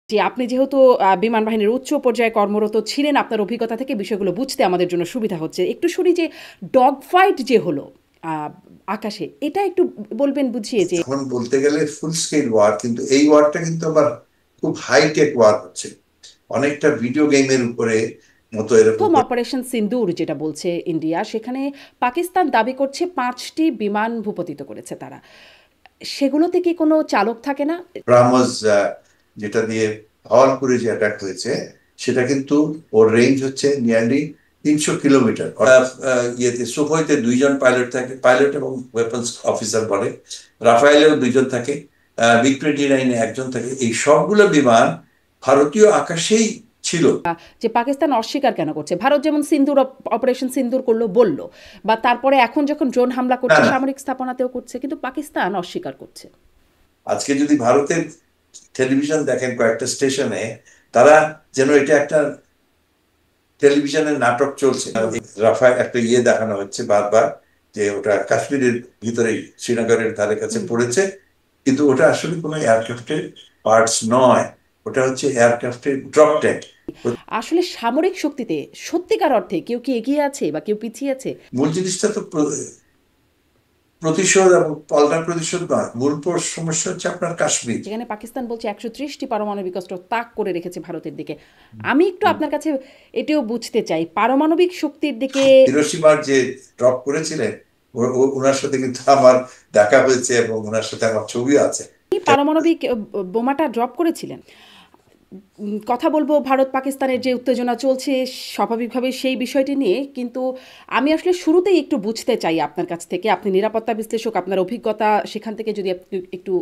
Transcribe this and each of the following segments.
জি, আপনি যেহেতু বিমান বাহিনীর উচ্চ পর্যায়ে কর্মরত ছিলেন, আপনার অভিজ্ঞতা থেকে বিষয়গুলো বুঝতে আমাদের জন্য সুবিধা হচ্ছে। একটু শুনি যে ডগ ফাইট যে হলো আ আকাশে, এটা একটু বলবেন বুঝিয়ে যে এখন বলতে গেলে ফুল স্কেল ওয়ার, কিন্তু এই ওয়ারটা কিন্তু আবার খুব হাইটেক ওয়ার হচ্ছে, অনেকটা ভিডিও গেমের উপরে মতো এরকম প্রথম করে। অপারেশন সিন্দুর যেটা বলছে ইন্ডিয়া, সেখানে পাকিস্তান দাবি করছে ৫টি বিমান ভূপাতিত করেছে তারা। সেগুলোতে কি কোনো চালক থাকে না? ব্রাহ্মস যেটা দিয়ে ভাওয়ালপুরে যে অ্যাটাক হয়েছে, সেটা কিন্তু ওর রেঞ্জ হচ্ছে নিয়ারলি ৩০০ কিলোমিটার। ইয়েতে সুখোইতে 2জন পাইলট থাকে, পাইলট এবং ওয়েপন্স অফিসার বলে, রাফায়েলেও 2জন থাকে, MiG-29-এ একজন থাকে। এই সবগুলো বিমান ভারতীয় আকাশেই ছিল। যে পাকিস্তান অস্বীকার কেন করছে? ভারত যেমন সিন্দুর অপারেশন সিন্দুর করলো বলল, বা তারপরে এখন যখন ড্রোন হামলা না করছে না, সামরিক স্থাপনাতেও করছে, কিন্তু পাকিস্তান অস্বীকার করছে। আজকে যদি ভারতের টেলিভিশন দেখেন কয়েকটা স্টেশনে, তারা যেন এটা একটা টেলিভিশনের নাটক চলছে। রাফায় একটা দেখানো হচ্ছে বারবার, যে ওটা কাশ্মীরের ভিতরে শ্রীনগরের ধারে কাছে হুম। পড়েছে, কিন্তু ওটা আসলে কোনো এয়ারক্রাফটের পার্টস নয়, ওটা হচ্ছে এয়ারক্রাফটের ড্রপ ট্যাঙ্ক। আসলে সামরিক শক্তিতে সত্যিকার অর্থে কেউ কি এগিয়ে আছে বা কেউ পিছিয়ে আছে? মূল জিনিসটা তো প্রতিশোধ এবং পাল্টা প্রতিশোধ নয়, মূল সমস্যা হচ্ছে আপনার কাশ্মীর। যেখানে পাকিস্তান বলছে ১৩০টি পারমাণবিক অস্ত্র তাক করে রেখেছে ভারতের দিকে। আমি একটু আপনার কাছে এটিও বুঝতে চাই, পারমাণবিক শক্তির দিকে হিরোশিমার যে ড্রপ করেছিলেন, ওনার সাথে কিন্তু আমার দেখা হয়েছে এবং ওনার সাথে আমার ছবি আছে। পারমাণবিক বোমাটা ড্রপ করেছিলেন। কথা বলবো ভারত পাকিস্তানের যে উত্তেজনা চলছে স্বাভাবিকভাবে সেই বিষয়টি নিয়ে, কিন্তু আমি আসলে শুরুতেই একটু বুঝতে চাই আপনার কাছ থেকে, আপনি নিরাপত্তা বিশ্লেষক, আপনার অভিজ্ঞতা সেখান থেকে যদি আপনি একটু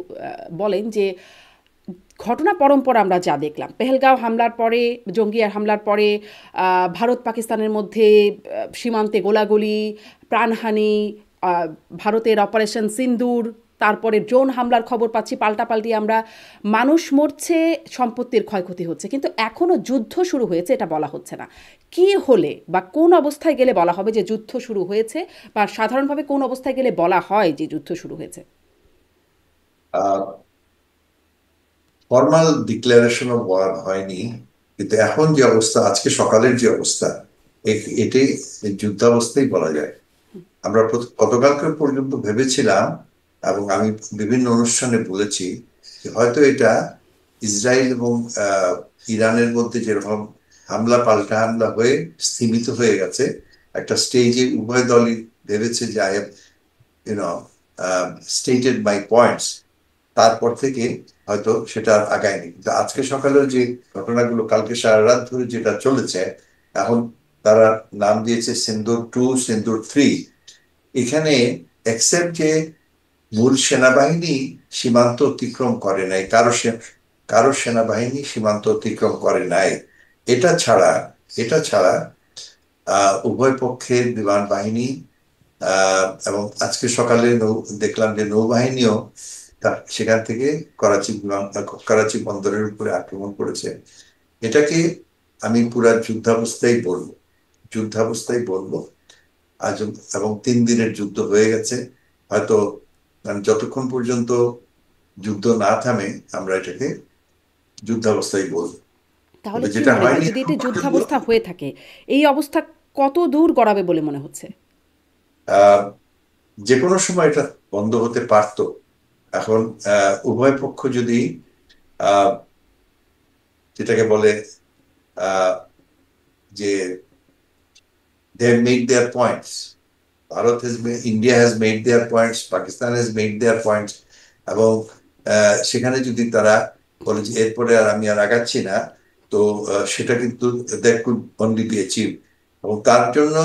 বলেন যে ঘটনা পরম্পরা আমরা যা দেখলাম পেহেলগাঁও হামলার পরে, জঙ্গিয়ার হামলার পরে ভারত পাকিস্তানের মধ্যে সীমান্তে গোলাগুলি, প্রাণহানি, ভারতের অপারেশন সিন্দুর, তারপরে ড্রোন হামলার খবর পাচ্ছি পাল্টাপাল্টি আমরা, মানুষ মরছে, সম্পত্তির ক্ষয়ক্ষতি হচ্ছে, কিন্তু এখনও যুদ্ধ শুরু হয়েছে এটা বলা হচ্ছে না। কি হলে বা কোন অবস্থায় গেলে বলা হবে যে যুদ্ধ শুরু হয়েছে, বা সাধারণভাবে কোন অবস্থায় গেলে বলা হয় যে যুদ্ধ শুরু হয়েছে? ফর্মাল ডিক্লারেশন অফ ওয়ার হয়নি, কিন্তু এখন যে অবস্থা, আজকে সকালের যে অবস্থা, এটাই যুদ্ধাবস্থাই বলা যায়। আমরা গতকালকে পর্যন্ত ভেবেছিলাম, এবং আমি বিভিন্ন অনুষ্ঠানে বলেছি, যে হয়তো এটা ইসরায়েল এবং ইরানের মধ্যে যেরকম হামলা পাল্টা হামলা হয়ে স্থিমিত হয়ে গেছে, একটা স্টেজে উভয় দলই ভেবেছে যে I have you know stated my points, তারপর থেকে হয়তো সেটা আর আগায়নি। কিন্তু আজকে সকালের যে ঘটনাগুলো, কালকে সারা রাত ধরে যেটা চলেছে, এখন তারা নাম দিয়েছে সিন্দুর 2, সিন্দুর 3। এখানে এক্সেপ্ট যে মূল সেনাবাহিনী সীমান্ত অতিক্রম করে নাই, কারো সেনাবাহিনী সীমান্ত অতিক্রম করে নাই। এটা ছাড়া এটা ছাড়া উভয় পক্ষের বিমান বাহিনী এবং আজকে সকালে দেখলাম যে নৌবাহিনীও সেখান থেকে করাচি বন্দরের উপরে আক্রমণ করেছে। এটাকে আমি পুরা যুদ্ধাবস্থায় বলবো আজ। এবং 3 দিনের যুদ্ধ হয়ে গেছে, হয়তো মানে যতক্ষণ পর্যন্ত যুদ্ধ না থামে আমরা এটাকে যুদ্ধাবস্থায় বলবো। তাহলে তবে কি যেটা মনে হয় হয়নি যদি এখন এটি পর্যন্ত, যুদ্ধাবস্থা হয়ে থাকে, এই অবস্থা কত দূর গড়াবে বলে মনে হচ্ছে? আহ যে কোনো সময় এটা বন্ধ হতে পারতো। এখন উভয় পক্ষ যদি আহ যেটাকে বলে আহ যে they have made their points. India has made their points, Pakistan has made their points, এবং সেখানে যদি তারা বলে যে এরপরে আর আমি আর আগাচ্ছি না, তো সেটা কিন্তু that could only be achieved। এবং তার জন্য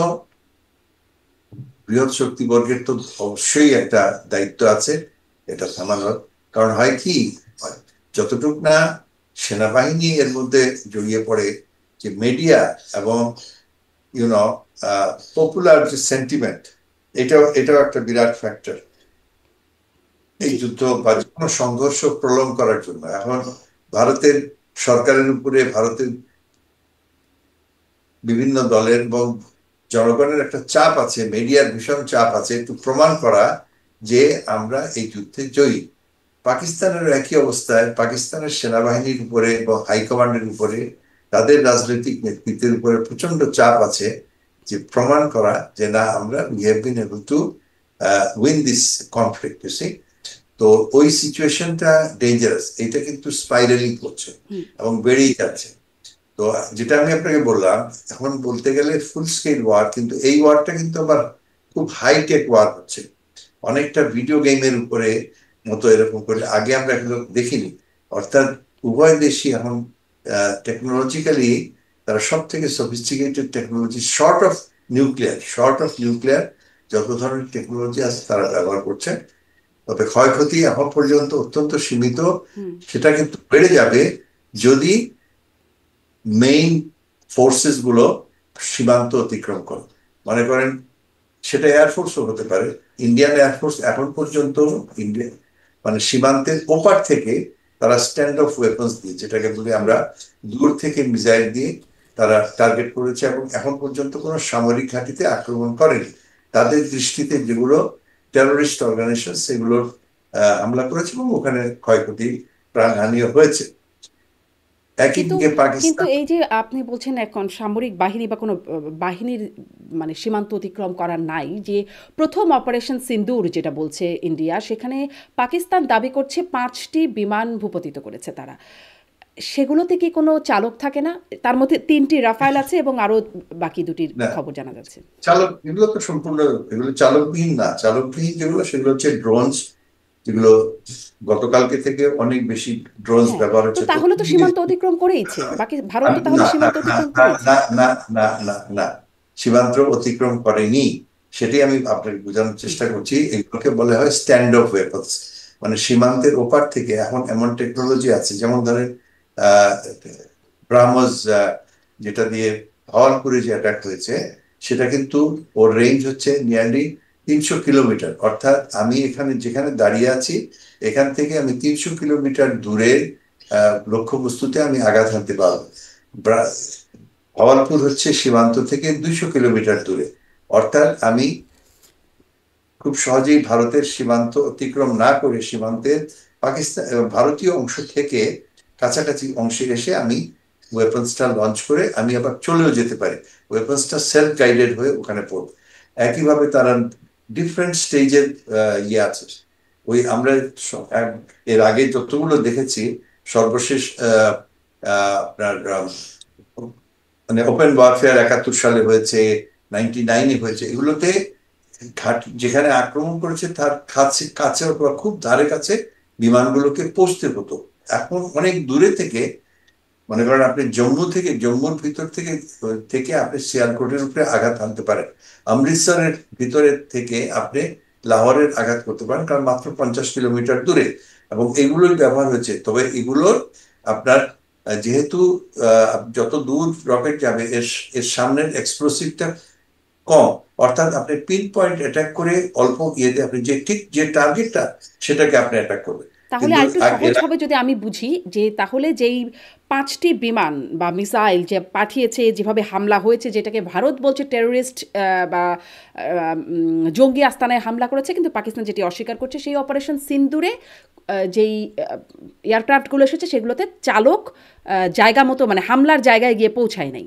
বৃহৎ শক্তিবর্গের তো অবশ্যই একটা দায়িত্ব আছে এটা থামানোর। কারণ হয় কি, যতটুক না সেনাবাহিনী এর মধ্যে জড়িয়ে পড়ে, যে মিডিয়া এবং ইউনো পপুলার যে সেন্টিমেন্ট, এটাও একটা বিরাট ফ্যাক্টর এই জি। যুদ্ধ বা যে কোনো সংঘর্ষ প্রলং করার জন্য। এখন ভারতের সরকারের উপরে ভারতের বিভিন্ন দলের এবং জনগণের একটা চাপ আছে, মিডিয়ার ভীষণ চাপ আছে একটু প্রমাণ করা যে আমরা এই যুদ্ধে জয়ী। পাকিস্তানের একই অবস্থায় পাকিস্তানের সেনাবাহিনীর উপরে এবং হাইকমান্ডের উপরে তাদের রাজনৈতিক নেতৃত্বের উপরে প্রচন্ড চাপ আছে যে প্রমাণ করা যে না আমরা we have been able to win this conflict, you see. তো ওই সিচুয়েশনটা ডেঞ্জারাস, এটা কিন্তু স্পাইরালিং করছে এবং বেড়েই যাচ্ছে। তো যেটা আমি আপনাকে বললাম, এখন বলতে গেলে ফুল স্কেল ওয়ার, কিন্তু এই ওয়ারটা কিন্তু আবার খুব হাইটেক ওয়ার হচ্ছে, অনেকটা ভিডিও গেমের উপরে মতো এরকম করে আগে আমরা এগুলো দেখিনি। অর্থাৎ উভয় দেশই এখন টেকনোলজিক্যালি তারা সব থেকে sophisticated technology, short of nuclear যত ধরনের টেকনোলজি আছে তারা ব্যবহার করছে। তবে ক্ষয়ক্ষতি এখন পর্যন্ত অত্যন্ত সীমিত, সেটা কিন্তু বেড়ে যাবে যদি মেইন ফোর্সেস গুলো সীমান্ত অতিক্রম করে। মনে করেন সেটা এয়ারফোর্সও হতে পারে, ইন্ডিয়ান এয়ারফোর্স এখন পর্যন্ত ইন্ডিয়া মানে সীমান্তের ওপার থেকে তারা স্ট্যান্ড অফ ওয়েপন্স দিয়ে, যেটাকে বলি আমরা, দূর থেকে মিসাইল দিয়ে তারা টার্গেট করেছে এবং এখন পর্যন্ত কোনো সামরিক ঘাঁটিতে আক্রমণ করেনি। তাদের দৃষ্টিতে যেগুলো টেরোরিস্ট অর্গানাইজেশন সেগুলোর হামলা করেছে এবং ওখানে ক্ষয়ক্ষতি, প্রাণহানিও হয়েছে। একই কিন্তু দিকে কিন্তু পাকিস্তান, এই যে আপনি বলছেন এখন সামরিক বাহিনী বা কোনো বাহিনীর মানে সীমান্ত অতিক্রম করার নাই, যে প্রথম অপারেশন সিন্দুর যেটা বলছে ইন্ডিয়া, সেখানে পাকিস্তান দাবি করছে 5টি বিমান ভূপতিত করেছে তারা। সেগুলোতে কি কোনো চালক থাকে না? তার মধ্যে 3টি রাফায়েল আছে এবং আরও বাকি 2টির না, খবর জানা যাচ্ছে। চালক এগুলো তো সম্পূর্ণ, এগুলো চালকবিহীন না। চালকবিহীন যেগুলো সেগুলো হচ্ছে ড্রোনস, যেগুলো গতকালকে থেকে অনেক বেশি ড্রোনস হ্যাঁ, ব্যবহার তো হচ্ছে। তো তাহলে তো সীমান্ত অতিক্রম করেইছে, বাকি ভারত তো তাহলে না না সীমান্ত না অতিক্রম না করেইছে। না না না না না সীমান্ত অতিক্রম করেনি, সেটাই আমি আপনাকে বোঝানোর চেষ্টা করছি। এগুলোকে বলা হয় স্ট্যান্ড অফ ওয়েপন্স। মানে সীমান্তের ওপার থেকে এখন এমন টেকনোলজি আছে, যেমন ধরেন আহ ব্রাহ্মস, যেটা দিয়ে ভাওয়ালপুরে যে অ্যাটাক হয়েছে, সেটা কিন্তু ওর রেঞ্জ হচ্ছে নিয়ারলি 300 কিলোমিটার। অর্থাৎ আমি এখানে যেখানে দাঁড়িয়ে আছি এখান থেকে আমি 300 কিলোমিটার দূরের লক্ষ্যবস্তুতে আমি আঘাত হানতে পারবো। ভাওয়ালপুর হচ্ছে সীমান্ত থেকে 200 কিলোমিটার দূরে। অর্থাৎ আমি খুব সহজেই ভারতের সীমান্ত অতিক্রম না করে সীমান্তের পাকিস্তান ভারতীয় অংশ থেকে কাছাকাছি অংশে এসে আমি ওয়েপন্সটা লঞ্চ করে আমি আবার চলেও যেতে পারি। ওয়েপন্সটা সেলফ গাইডেড হয়ে ওখানে পড়বে। একইভাবে তারা ডিফারেন্ট স্টেজের ইয়ে আছে। ওই আমরা এর আগে যতগুলো দেখেছি, সর্বশেষ আপনার মানে ওপেন ওয়ারফেয়ার 71 সালে হয়েছে, 99-এ হয়েছে, এগুলোতে ঘাট যেখানে আক্রমণ করেছে তার কাছে কাছে অথবা খুব ধারে কাছে বিমানগুলোকে পৌঁছতে হতো। এখন অনেক দূরে থেকে, মনে করেন আপনি জম্মুর ভিতর থেকে থেকে আপনি সিয়ালকোটের উপরে আঘাত হানতে পারেন, অমৃতসরের ভিতরের থেকে আপনি লাহোরের আঘাত করতে পারেন, কারণ মাত্র 50 কিলোমিটার দূরে। এবং এগুলোই ব্যবহার হয়েছে। তবে এগুলোর আপনার যেহেতু যত দূর রকেট যাবে এর এর সামনের এক্সপ্লোসিভটা কম, অর্থাৎ আপনি পিন পয়েন্ট অ্যাটাক করে অল্প ইয়েতে আপনি যে ঠিক যে টার্গেটটা সেটাকে আপনি অ্যাটাক করবেন। তাহলে কিন্তু আরেকটু সহজভাবে যদি আমি বুঝি, যে তাহলে যেই 5টি বিমান বা মিসাইল যে পাঠিয়েছে, যেভাবে হামলা হয়েছে, যেটাকে ভারত বলছে টেরোরিস্ট বা জঙ্গি আস্তানায় হামলা করেছে, কিন্তু পাকিস্তান যেটি অস্বীকার করছে, সেই অপারেশন সিন্দুরে যেই এয়ারক্রাফটগুলো এসেছে সেগুলোতে চালক জায়গা মতো মানে হামলার জায়গায় গিয়ে পৌঁছায় নাই।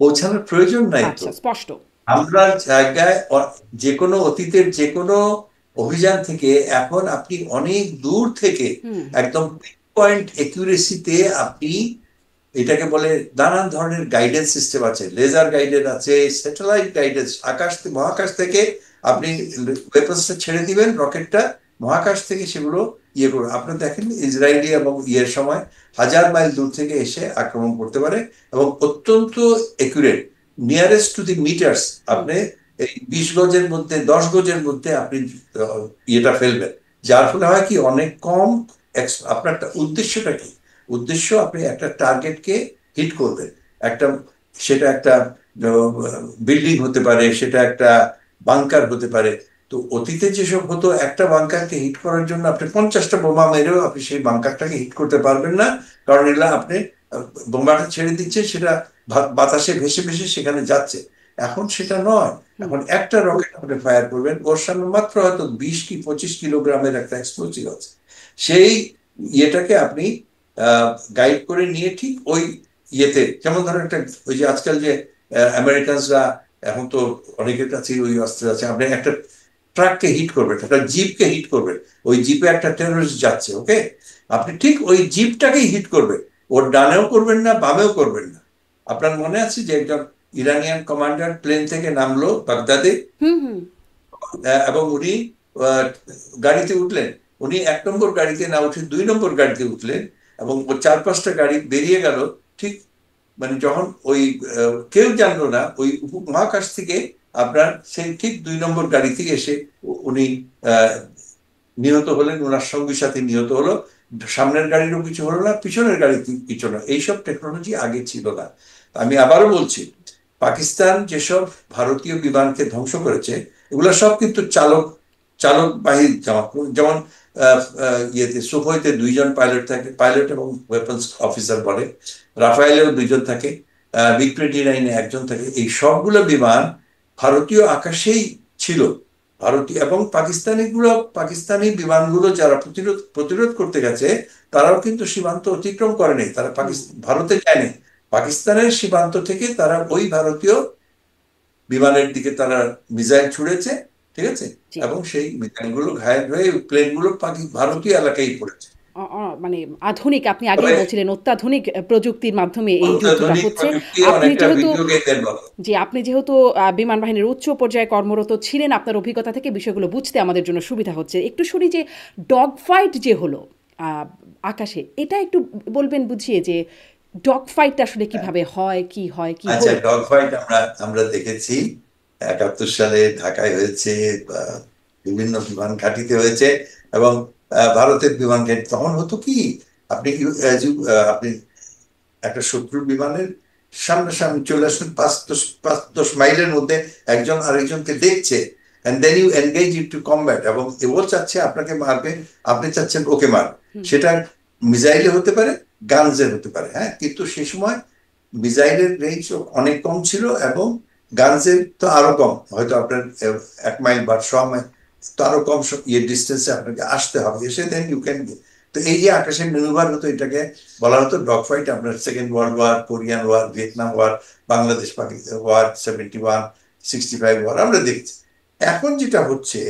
পৌঁছানোর প্রয়োজন নাই তো। আচ্ছা, স্পষ্ট। আমরা জায়গায় যে কোনো অতীতের যে কোনো অভিযান থেকে এখন আপনি অনেক দূর থেকে একদম পয়েন্ট একিউরেসিতে আপনি, এটাকে বলে নানান ধরনের গাইডেন্স সিস্টেম আছে, লেজার গাইডেন্স আছে, স্যাটেলাইট গাইডেন্স, মহাকাশ থেকে আপনি ওয়েপন্সটা ছেড়ে দিবেন, রকেটটা মহাকাশ থেকে সেগুলো ইয়ে করবে। আপনি দেখেন ইসরায়েলি এবং ইয়ের সময় 1000 মাইল দূর থেকে এসে আক্রমণ করতে পারে এবং অত্যন্ত accurate, nearest to the metres আপনি এই 20 গজের মধ্যে 10 গজের মধ্যে আপনি ইয়েটা ফেলবেন। যার ফলে হয় কি, অনেক কম আপনার উদ্দেশ্যটা কি, উদ্দেশ্য আপনি একটা টার্গেটকে হিট করবেন। একটা সেটা একটা বিল্ডিং হতে পারে, সেটা একটা বাংকার হতে পারে। তো অতীতে যেসব হতো, একটা বাংকারকে হিট করার জন্য আপনি 50টা বোমা মেরেও আপনি সেই বাংকারটাকে হিট করতে পারবেন না, কারণ এগুলা আপনি বোমাটা ছেড়ে দিচ্ছে, সেটা বাতাসে ভেসে ভেসে সেখানে যাচ্ছে। এখন সেটা নয়। এখন একটা রকেট আপনি ফায়ার করবেন, ওর সামনে মাত্র হয়তো 20 কি 25 কিলোগ্রামের একটা এক্সপ্লোসিভ আছে। সেই ইয়েটাকে আপনি গাইড করে নিয়ে ঠিক ওই ইয়েতে, যেমন ধরেন একটা, ওই যে আজকাল যে আমেরিকানসরা, এখন তো অনেকের কাছে ওই অস্ত্র আছে, আপনি একটা ট্রাককে হিট করবেন, একটা জিপকে হিট করবেন, ওই জিপে একটা টেররিস্ট যাচ্ছে, ওকে, আপনি ঠিক ওই জিপটাকেই হিট করবেন, ওর ডানেও করবেন না বামেও করবেন না। আপনার মনে আছে যে একজন ইরানিয়ান কমান্ডার প্লেন থেকে নামলো বাগদাদে, হুম হুম। এবং উনি আহ, গাড়িতে উঠলেন, উনি 1 নম্বর গাড়িতে না উঠে 2 নম্বর গাড়িতে উঠলেন, এবং ও 4-5টা গাড়ি বেরিয়ে গেল, ঠিক মানে যখন ওই কেউ জানলো না, ওই মহাকাশ থেকে আপনার সেই ঠিক 2 নম্বর গাড়ি থেকে এসে উনি আহ, নিহত হলেন, ওনার সঙ্গী সাথে নিহত হলো। সামনের গাড়িরও কিছু হলো না, পিছনের গাড়ি কিছু না। এইসব টেকনোলজি আগে ছিল না। আমি আবারও বলছি, পাকিস্তান যেসব ভারতীয় বিমানকে ধ্বংস করেছে, এগুলো সব কিন্তু চালক চালক বাহী যেমন ইয়েতে সুখোইতে 2জন পাইলট থাকে, পাইলট এবং ওয়েপন্স অফিসার বলে, রাফায়েলেও 2জন থাকে, মিগ-29-এ একজন থাকে। এই সবগুলো বিমান ভারতীয় আকাশেই ছিল। ভারতীয় এবং পাকিস্তানি বিমানগুলো যারা প্রতিরোধ প্রতিরোধ করতে গেছে, তারাও কিন্তু সীমান্ত অতিক্রম করে নাই, তারা ভারতে যায়নি, পাকিস্তানের সীমান্ত থেকে তারা ওই ভারতীয় বিমানের দিকে তারা মিসাইল ছুড়েছে, ঠিক আছে, জি। এবং সেই মিসাইলগুলো ঘায়েল হয়ে প্লেনগুলো ভারতীয় এলাকায় পড়েছে। মানে আধুনিক, আপনি আগেই তবে বলছিলেন অত্যাধুনিক প্রযুক্তির মাধ্যমে এই যুদ্ধটা অত্যাধুনিক হচ্ছে। প্রযুক্তি আপনি অনেকটা যেহেতু ভিডিও গেমের মতো। আপনি যেহেতু বিমান বাহিনীর উচ্চ পর্যায়ে কর্মরত ছিলেন, আপনার অভিজ্ঞতা থেকে বিষয়গুলো বুঝতে আমাদের জন্য সুবিধা হচ্ছে। একটু শুনি যে ডগ ফাইট যে হলো আহ, আকাশে, এটা একটু বলবেন বুঝিয়ে যে ডগ ফাইট আসলে কিভাবে হয়, কি হয়, কি আচ্ছা, হলো। ডগ ফাইট আমরা আমরা দেখেছি, 71 সালে ঢাকায় হয়েছে, বা বিভিন্ন বিমান ঘাঁটিতে হয়েছে, এবং ভারতের বিমান ঘাঁটি তখন হতো কি, আপনি আপনি একটা শত্রু বিমানের সামনাসামনি চলে আসলেন, 5-10 মাইলের মধ্যে একজন আরেকজনকে দেখছে, and then you engage into combat, এবং ও চাচ্ছে আপনাকে মারবে, আপনি চাচ্ছেন ওকে মার। সেটা মিসাইলে হতে পারে, গানজে হতে পারে, হ্যাঁ, কিন্তু সে সময় মিসাইলের রেঞ্জ অনেক কম ছিল, এবং গানজের তো আরো কম, হয়তো আপনার 1 মাইল বা 100 মাইল, তো আরো কম ইয়ে ডিস্টেন্সে আপনাকে আসতে হবে, এসে দেন ইউ ক্যান। তো এই যে আকাশে ম্যানুভার হতো, এটাকে বলা হতো ডগ ফাইট। আপনার second world war, Korean war, Vietnam war, Bangladesh Pakistan war, 71, 65 war আমরা দেখছি। এখন যেটা হচ্ছে,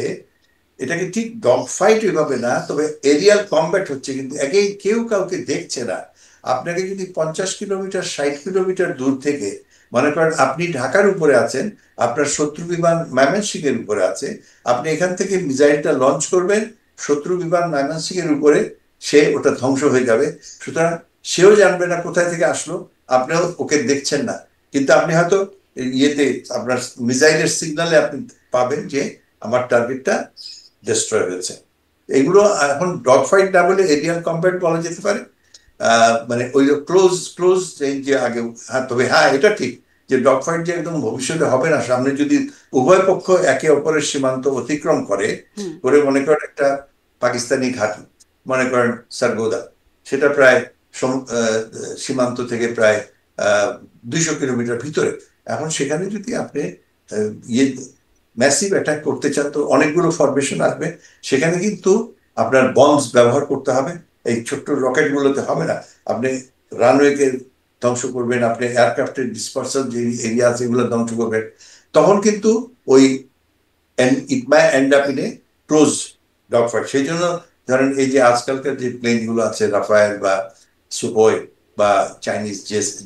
এটাকে ঠিক ডগ ফাইট এভাবে না, তবে এরিয়াল কমব্যাট হচ্ছে, কিন্তু একেই কেউ কাউকে দেখছে না। আপনাকে যদি 50 কিলোমিটার 60 কিলোমিটার দূর থেকে, মনে করেন আপনি ঢাকার উপরে আছেন, আপনার শত্রু বিমান ময়মনসিংহ এর উপরে আছে, আপনি এখান থেকে মিসাইলটা লঞ্চ করবেন, শত্রু বিমান ময়মনসিংহ এর উপরে, সে ওটা ধ্বংস হয়ে যাবে। সুতরাং সেও জানবে না কোথায় থেকে আসলো, আপনিও ওকে দেখছেন না, কিন্তু আপনি হয়তো ইয়েতে আপনার মিসাইলের সিগনালে আপনি পাবেন যে আমার টার্গেটটা ডিস্ট্রয় হয়েছে। এগুলো এখন ডগ ফাইট না বলে এরিয়াল কমব্যাট বলা যেতে পারে। মানে ওই ক্লোজ ক্লোজ রেঞ্জ যে আগে, হ্যাঁ, তবে হ্যাঁ এটা ঠিক যে ডগ ফাইট যে একদম ভবিষ্যতে হবে না, সামনে যদি উভয় পক্ষ একে অপরের সীমান্ত অতিক্রম করে, মনে করেন একটা পাকিস্তানি ঘাঁটি, মনে করেন সারগোদা, সেটা প্রায় সীমান্ত থেকে প্রায় 200 কিলোমিটার ভিতরে। এখন সেখানে যদি আপনি ইয়ে ম্যাসিভ অ্যাটাক করতে চান, তো অনেকগুলো ফরমেশন আসবে, সেখানে কিন্তু আপনার বম্বস ব্যবহার করতে হবে, এই ছোট্ট রকেট গুলোতে হবে না। আপনি রানওয়েকে ধ্বংস করবেন, আপনি এয়ারক্রাফটের ডিসপার্সাল যে এরিয়া আছে এগুলো ধ্বংস করবেন, তখন কিন্তু ওই it my end up in a close dog fight. সেই জন্য ধরেন এই যে আজকালকার যে প্লেন গুলো আছে, রাফায়েল বা সুখোই বা চাইনিজ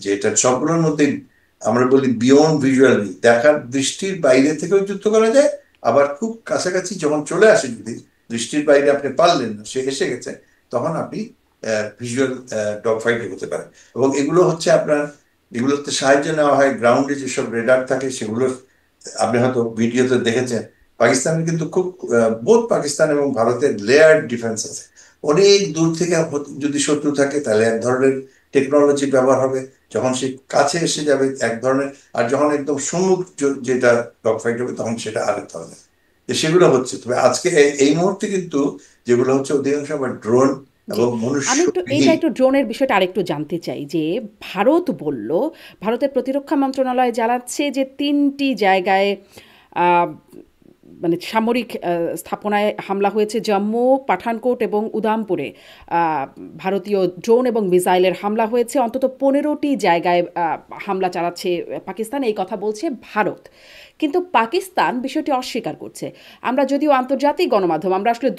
যেটা, সবগুলোর মধ্যে আমরা বলি বিয়ন্ড ভিজুয়াল, দেখার দৃষ্টির বাইরে থেকেও যুদ্ধ করা যায়, আবার খুব কাছাকাছি যখন চলে আসে, যদি দৃষ্টির বাইরে আপনি পারলেন না, সে এসে গেছে, তখন আপনি ভিজুয়াল ডগ ফাইট হতে পারে। এবং এগুলো হচ্ছে আপনার, এগুলোতে সাহায্য নেওয়া হয় গ্রাউন্ডে যেসব রেডার থাকে সেগুলো, আপনি হয়তো ভিডিওতে দেখেছেন, পাকিস্তানের কিন্তু খুব বোধ পাকিস্তান এবং ভারতের লেয়ার ডিফেন্স আছে। অনেক দূর থেকে যদি শত্রু থাকে তাহলে এক ধরনের টেকনোলজি ব্যবহার হবে, যখন সে কাছে এসে যাবে এক ধরনের, আর যখন একদম সম্মুখ যেটা ডগ ফাইট হবে তখন সেটা আরেক ধরনের। তো সেগুলো হচ্ছে, তবে আজকে এই মুহূর্তে কিন্তু যেগুলো হচ্ছে অধিকাংশ আবার ড্রোন জি, এবং আমি একটু এইটা মনুষ্যবিহীন। একটু ড্রোনের বিষয়টা আরেকটু জানতে চাই যে ভারত বলল, ভারতের প্রতিরক্ষা মন্ত্রণালয় জানাচ্ছে যে ৩টি জায়গায় আহ, মানে সামরিক স্থাপনায় হামলা হয়েছে, জম্মু, পাঠানকোট এবং উদামপুরে আহ, ভারতীয় ড্রোন এবং মিসাইলের হামলা হয়েছে, অন্তত ১৫টি জায়গায় হামলা চালাচ্ছে পাকিস্তান, এই কথা বলছে ভারত। কিন্তু পাকিস্তান বিষয়টি অস্বীকার করছে। আমরা যদিও আন্তর্জাতিক গণমাধ্যম, আমরা আসলে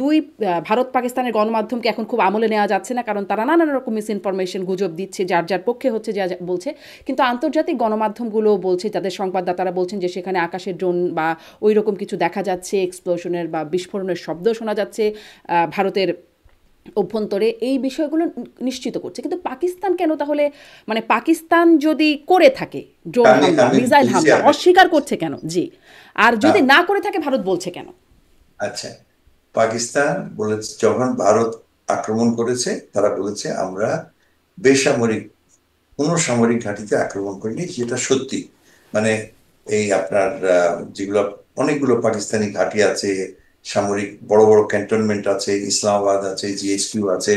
ভারত পাকিস্তানের গণমাধ্যমকে এখন খুব আমলে নেওয়া যাচ্ছে না, কারণ তারা নানান রকম মিস ইনফরমেশন গুজব দিচ্ছে, যার যার পক্ষে হচ্ছে যা যা বলছে। কিন্তু আন্তর্জাতিক গণমাধ্যমগুলো বলছে, তাদের সংবাদদাতারা বলছেন যে সেখানে আকাশের ড্রোন বা ওই রকম কিছু দেখা যাচ্ছে, এক্সপ্লোশনের বা বিস্ফোরণের শব্দ শোনা যাচ্ছে ভারতের অভ্যন্তরে, এই বিষয়গুলো নিশ্চিত করছে। কিন্তু পাকিস্তান কেন তাহলে, মানে পাকিস্তান যদি করে থাকে ড্রোন আমি হামলা, আমি মিসাইল বুঝেছি হামলা, আপনার অস্বীকার করছে কেন? জি। আর না। যদি না করে থাকে ভারত বলছে কেন? আচ্ছা, পাকিস্তান বলেছে যখন ভারত আক্রমণ করেছে, তারা বলেছে আমরা বেসামরিক কোনো সামরিক ঘাঁটিতে আক্রমণ করিনি, যেটা সত্যি। মানে এই আপনার যেগুলো অনেকগুলো পাকিস্তানি ঘাঁটি আছে, সামরিক বড় বড় ক্যান্টনমেন্ট আছে, ইসলামাবাদ আছে, জিএসকিউ আছে,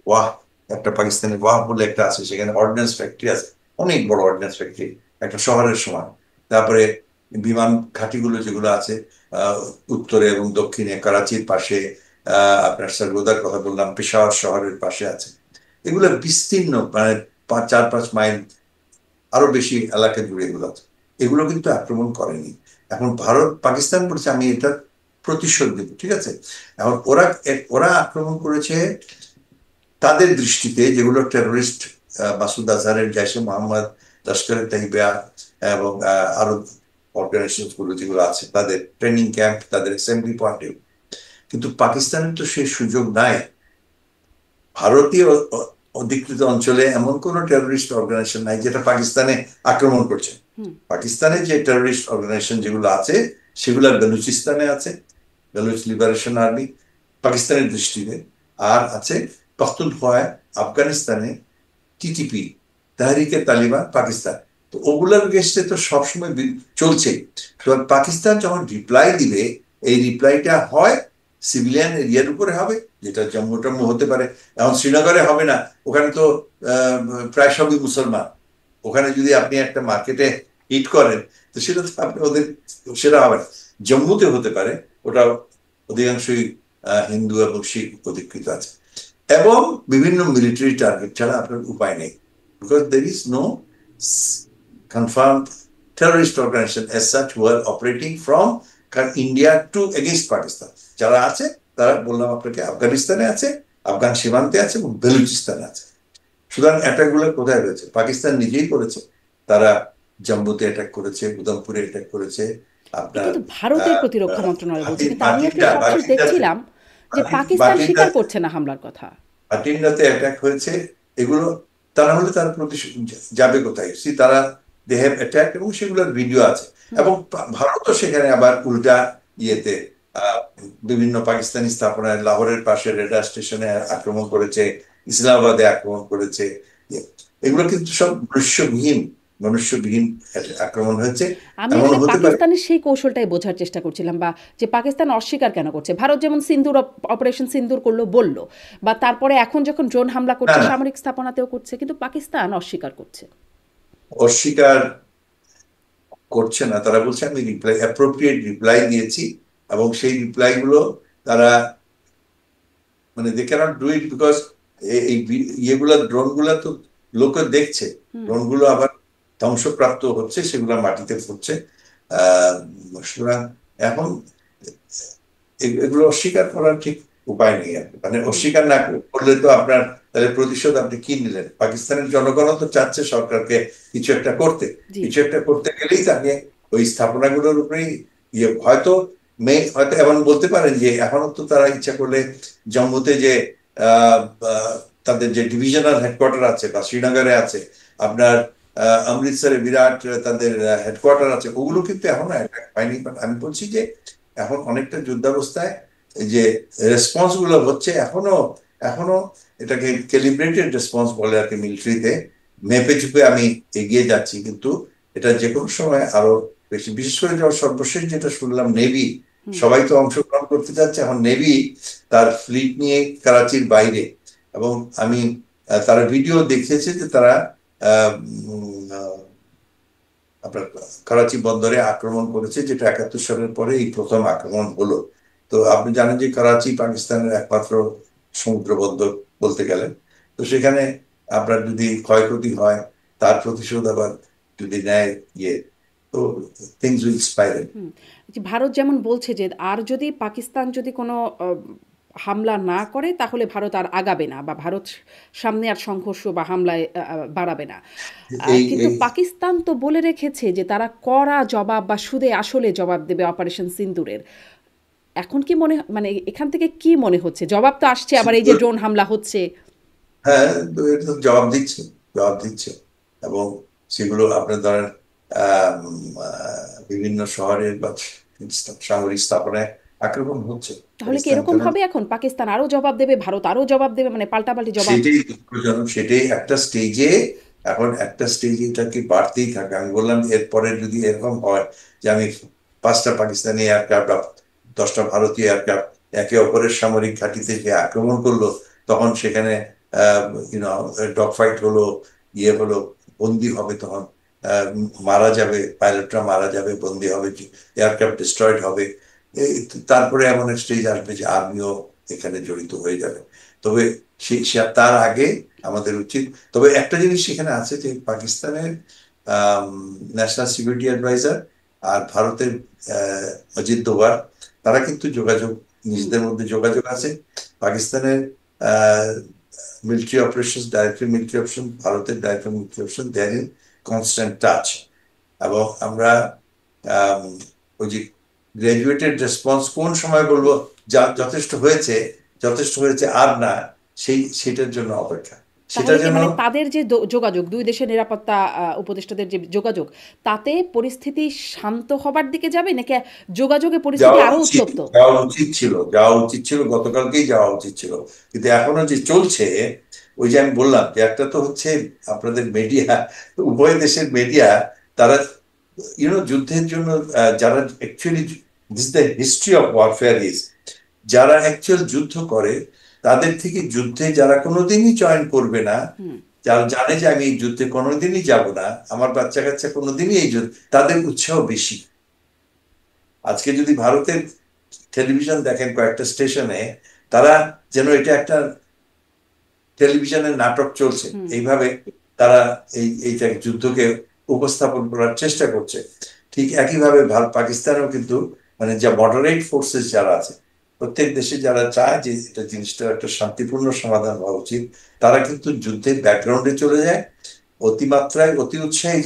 ওয়াহ, একটা পাকিস্তানের ওয়াহ বলে একটা আছে, সেখানে অর্ডিন্যান্স ফ্যাক্টরি আছে, অনেক বড় অর্ডিন্যান্স ফ্যাক্টরি, একটা শহরের সমান। তারপরে বিমান ঘাঁটিগুলো যেগুলো আছে আহ, উত্তরে এবং দক্ষিণে, করাচির পাশে, আপনার সর্বদার কথা বললাম, পেশাওয়ার শহরের পাশে আছে। এগুলো বিস্তীর্ণ, মানে 4-5 মাইল আরো বেশি এলাকা জুড়ে এগুলো আছে। এগুলো কিন্তু আক্রমণ করেনি। এখন ভারত পাকিস্তান বলছে আমি এটা প্রতিশোধ দেব, ঠিক আছে। এখন ওরা ওরা আক্রমণ করেছে তাদের দৃষ্টিতে যেগুলো টেরোরিস্ট, মাসুদ আজহারের জাইশে মোহাম্মদ, লস্করে তাইবা এবং আরো অর্গানাইজেশন গুলো যেগুলো আছে, তাদের ট্রেনিং ক্যাম্প, তাদের অ্যাসেম্বলি পয়েন্টে। কিন্তু পাকিস্তানের তো সেই সুযোগ নাই। ভারতীয় অধিকৃত অঞ্চলে এমন কোন টেরোরিস্ট অর্গানাইজেশন নাই যেটা পাকিস্তানে আক্রমণ করছে। হুম। পাকিস্তানে যে টেরোরিস্ট অর্গানাইজেশন যেগুলো আছে, সেগুলো বেলুচিস্তানে আছে, বেলুচ লিবারেশন আর্মি পাকিস্তানের দৃষ্টিতে। আর আছে পখতুনখোয়ায়, আফগানিস্তানে টিটিপি, তাহরিকে তালিবান পাকিস্তান। তো ওগুলার গেস্টে তো সবসময় চলছে। এবার পাকিস্তান যখন রিপ্লাই দিবে, এই রিপ্লাইটা হয় সিভিলিয়ান এরিয়ার উপরে হবে, যেটা জম্মু টম্মু হতে পারে। এখন শ্রীনগরে হবে না, ওখানে তো আহ, প্রায় সবই মুসলমান। ওখানে যদি আপনি একটা মার্কেটে হিট করেন, তো সেটা তো আপনি ওদের, সেটা হবে না। জম্মুতে হতে পারে, ওটা অধিকাংশই হিন্দু এবং শিখ অধিকৃত আছে। এবং বিভিন্ন মিলিটারি টার্গেট ছাড়া আপনার উপায় নেই, because there is no confirmed terrorist organization as such who are operating from India to against Pakistan. যারা আছে তারা বললাম আপনাকে আফগানিস্তানে আছে, আফগান সীমান্তে আছে এবং বেলুচিস্তানে আছে। সুতরাং অ্যাটাক গুলো কোথায় হয়েছে? পাকিস্তান নিজেই করেছে। তারা জম্মুতে অ্যাটাক করেছে, উধমপুরে অ্যাটাক করেছে, এটা আপনার কিন্তু ভারতের প্রতিরক্ষা মন্ত্রণালয় বলছে, কিন্তু আমি আসলে বাটিন্ডা সবশেষ বাটিন্ডাতে দেখছিলাম যে পাকিস্তান বাটিন্ডা স্বীকার করছে না হামলার কথা। বাটিন্ডাতে অ্যাটাক হয়েছে। এগুলো তা না হলে তার প্রতিশোধ যাবে কোথায়? তারা দে হ্যাভ অ্যাটাক এবং সেগুলোর ভিডিও আছে। হুম। এবং ভারতও সেখানে আবার উল্টা ইয়েতে আহ, বিভিন্ন পাকিস্তানি স্থাপনায়, লাহোরের পাশে রেডার স্টেশনে আক্রমণ করেছে, ইসলামাবাদে আক্রমণ করেছে। ইয়ে, এগুলো কিন্তু সব মনুষ্যবিহীন, মনুষ্যবিহীন আক্রমণ হয়েছে। আমি এমন আসলে হতে পারে। পাকিস্তানের সেই কৌশলটাই বোঝার চেষ্টা করছিলাম, বা যে পাকিস্তান অস্বীকার কেন করছে। ভারত যেমন সিন্দুর অপারেশন সিন্দুর করলো বলল, বা তারপরে এখন যখন ড্রোন হামলা না করছে না, সামরিক স্থাপনাতেও করছে, কিন্তু পাকিস্তান অস্বীকার করছে। অস্বীকার করছে না। তারা বলছে আমি রিপ্লাই, অ্যাপ্রোপ্রিয়েট রিপ্লাই দিয়েছি, এবং সেই রিপ্লাই গুলো তারা, মানে they can't do it because এই ইয়েগুলা, ড্রোন গুলা তো লোকে দেখছে, হুম। ড্রোন গুলো আবার ধ্বংসপ্রাপ্ত হচ্ছে, সেগুলো মাটিতে পড়ছে। আহ সুতরাং এখন এগুলো অস্বীকার করার ঠিক উপায় নেই আর কি। মানে হুম। অস্বীকার না করলে তো আপনার তাহলে প্রতিশোধ আপনি কি নিলেন? পাকিস্তানের জনগণও তো চাচ্ছে সরকারকে কিছু একটা করতে। জি। কিছু একটা করতে গেলেই তাকে ওই স্থাপনাগুলোর উপরেই ইয়ে হয়তো হয়তো এমন বলতে পারেন যে এখনো তো তারা ইচ্ছা করলে জম্মুতে যে আহ আহ, তাদের যে ডিভিশনাল হেডকোয়ার্টার আছে বা শ্রীনগরে আছে, আপনার অমৃতসরে বিরাট তাদের হেডকোয়ার্টার আছে, ওগুলো হুম। কিন্তু এখনো অ্যাটাক হয়নি। But আমি বলছি যে এখন অনেকটা যুদ্ধাবস্থায় এই যে রেসপন্স গুলো হচ্ছে, এখনো এখনো এটাকে ক্যালিব্রেটেড রেসপন্স বলে আর কি মিলিটারিতে। মেপে চুপে আমি এগিয়ে যাচ্ছি, কিন্তু এটা যে কোনো সময় আরো বেশি, বিশেষ করে যখন সর্বশেষ যেটা শুনলাম নেভি, হুম। সবাই তো অংশগ্রহণ করতে যাচ্ছে। এখন নেভি তার ফ্লিট নিয়ে করাচির বাইরে এবং আমি তারা ভিডিও দেখিয়েছে যে তারা আহ, উম, আহ, আপনার করাচি বন্দরে আক্রমণ করেছে, যেটা 71 সালের পরে এই প্রথম আক্রমণ হলো। তো আপনি জানেন যে করাচি পাকিস্তানের একমাত্র সমুদ্র বন্দর বলতে গেলে। তো সেখানে আপনার যদি ক্ষয়ক্ষতি হয়, তার প্রতিশোধ আবার যদি নেয় ইয়ে, তো থিংস উইল স্পাইরাল। হুম। যে ভারত যেমন বলছে যে আর যদি পাকিস্তান যদি কোনো হামলা না করে তাহলে ভারত আর আগাবে না, বা ভারত সামনে আর সংঘর্ষ বা হামলায় বাড়াবে না। এই কিন্তু এই পাকিস্তান তো বলে রেখেছে যে তারা কড়া জবাব বা সুদে আসলে জবাব দেবে অপারেশন সিন্দুরের। এখন কি মানে এখান থেকে কি মনে হচ্ছে? জবাব তো আসছে, আবার এই যে ড্রোন হামলা হচ্ছে। হ্যাঁ, তো এটা তো জবাব দিচ্ছে। এবং সেগুলো আপনার ধরেন বিভিন্ন শহরের বা সামরিক স্থাপনায় আক্রমণ হচ্ছে তাহলে কি পাকিস্তান। এরকম কারণ হবে এখন? পাকিস্তান আরও জবাব দেবে, ভারত আরও জবাব দেবে, মানে পাল্টাপাল্টি জবাব? সেটাই দুঃখজনক, সেটাই একটা স্টেজে, এখন একটা স্টেজে এটাকে বাড়তেই থাকে। আমি বললাম এরপরে যদি এরকম হয় যে আমি 5টা পাকিস্তানি এয়ারক্রাফট বা 10টা ভারতীয় এয়ারক্রাফট একে অপরের সামরিক ঘাঁটিতে যে আক্রমণ করলো, তখন সেখানে ইউনো ডগ ফাইট হলো, ইয়ে হলো, বন্দি হবে তখন, মারা যাবে, পাইলটরা মারা যাবে, বন্দি হবে, এয়ারক্রাফট ডিস্ট্রয়েড হবে। তারপরে এমন এক স্টেজ আসবে যে আর্মিও এখানে জড়িত হয়ে যাবে। তবে তার আগে আমাদের উচিত, তবে একটা জিনিস সেখানে আছে যে পাকিস্তানের ন্যাশনাল সিকিউরিটি অ্যাডভাইজার আর ভারতের অজিত দোভাল, তারা কিন্তু যোগাযোগ, হুম। নিজেদের মধ্যে যোগাযোগ আছে। পাকিস্তানের military operation, director military operation, ভারতের director military operation, they are in constant touch. এবং আমরা আম, ওই যে গ্রাজুয়েটেড রেসপন্স কোন সময় বলবো যা যথেষ্ট হয়েছে আর না, সেটার জন্য অপেক্ষা, সেটা তাহলে কি যেন। মানে তাদের যে যোগাযোগ, দুই দেশের নিরাপত্তা উপদেষ্টাদের যে যোগাযোগ, তাতে পরিস্থিতি শান্ত হবার দিকে যাবে, নাকি যোগাযোগে পরিস্থিতি আরো উত্তপ্ত? যাওয়া উচিত ছিল গতকালকেই যাওয়া উচিত ছিল। কিন্তু এখনো যে চলছে, ওই যে আমি বললাম যে একটা তো হচ্ছে আপনাদের মিডিয়া, উভয় দেশের মিডিয়া, তারা যুদ্ধের জন্য যারা actually, this the history of warfare is, যারা অ্যাকচুয়াল যুদ্ধ করে তাদের থেকে যুদ্ধে যারা কোনোদিনই জয়েন করবে না, হুম। যারা জানে যে আমি এই যুদ্ধে কোনোদিনই যাব না, আমার বাচ্চা কাচ্চা কোনোদিনই এই যুদ্ধ, তাদের উৎসাহ বেশি। আজকে যদি ভারতের টেলিভিশন দেখেন কয়েকটা স্টেশনে, তারা যেন এটা একটা টেলিভিশনের নাটক চলছে হুম। এইভাবে তারা এইটা যুদ্ধকে উপস্থাপন করার চেষ্টা করছে। ঠিক একইভাবে পাকিস্তানেও কিন্তু মানে যা মডারেট ফোর্সেস যারা আছে, প্রত্যেক দেশে যারা চায় যে এটা জিনিসটা একটা শান্তিপূর্ণ সমাধান হওয়া উচিত, তারা কিন্তু যুদ্ধের ব্যাকগ্রাউন্ডে চলে যায়। অতিমাত্রায় অতি উৎসাহী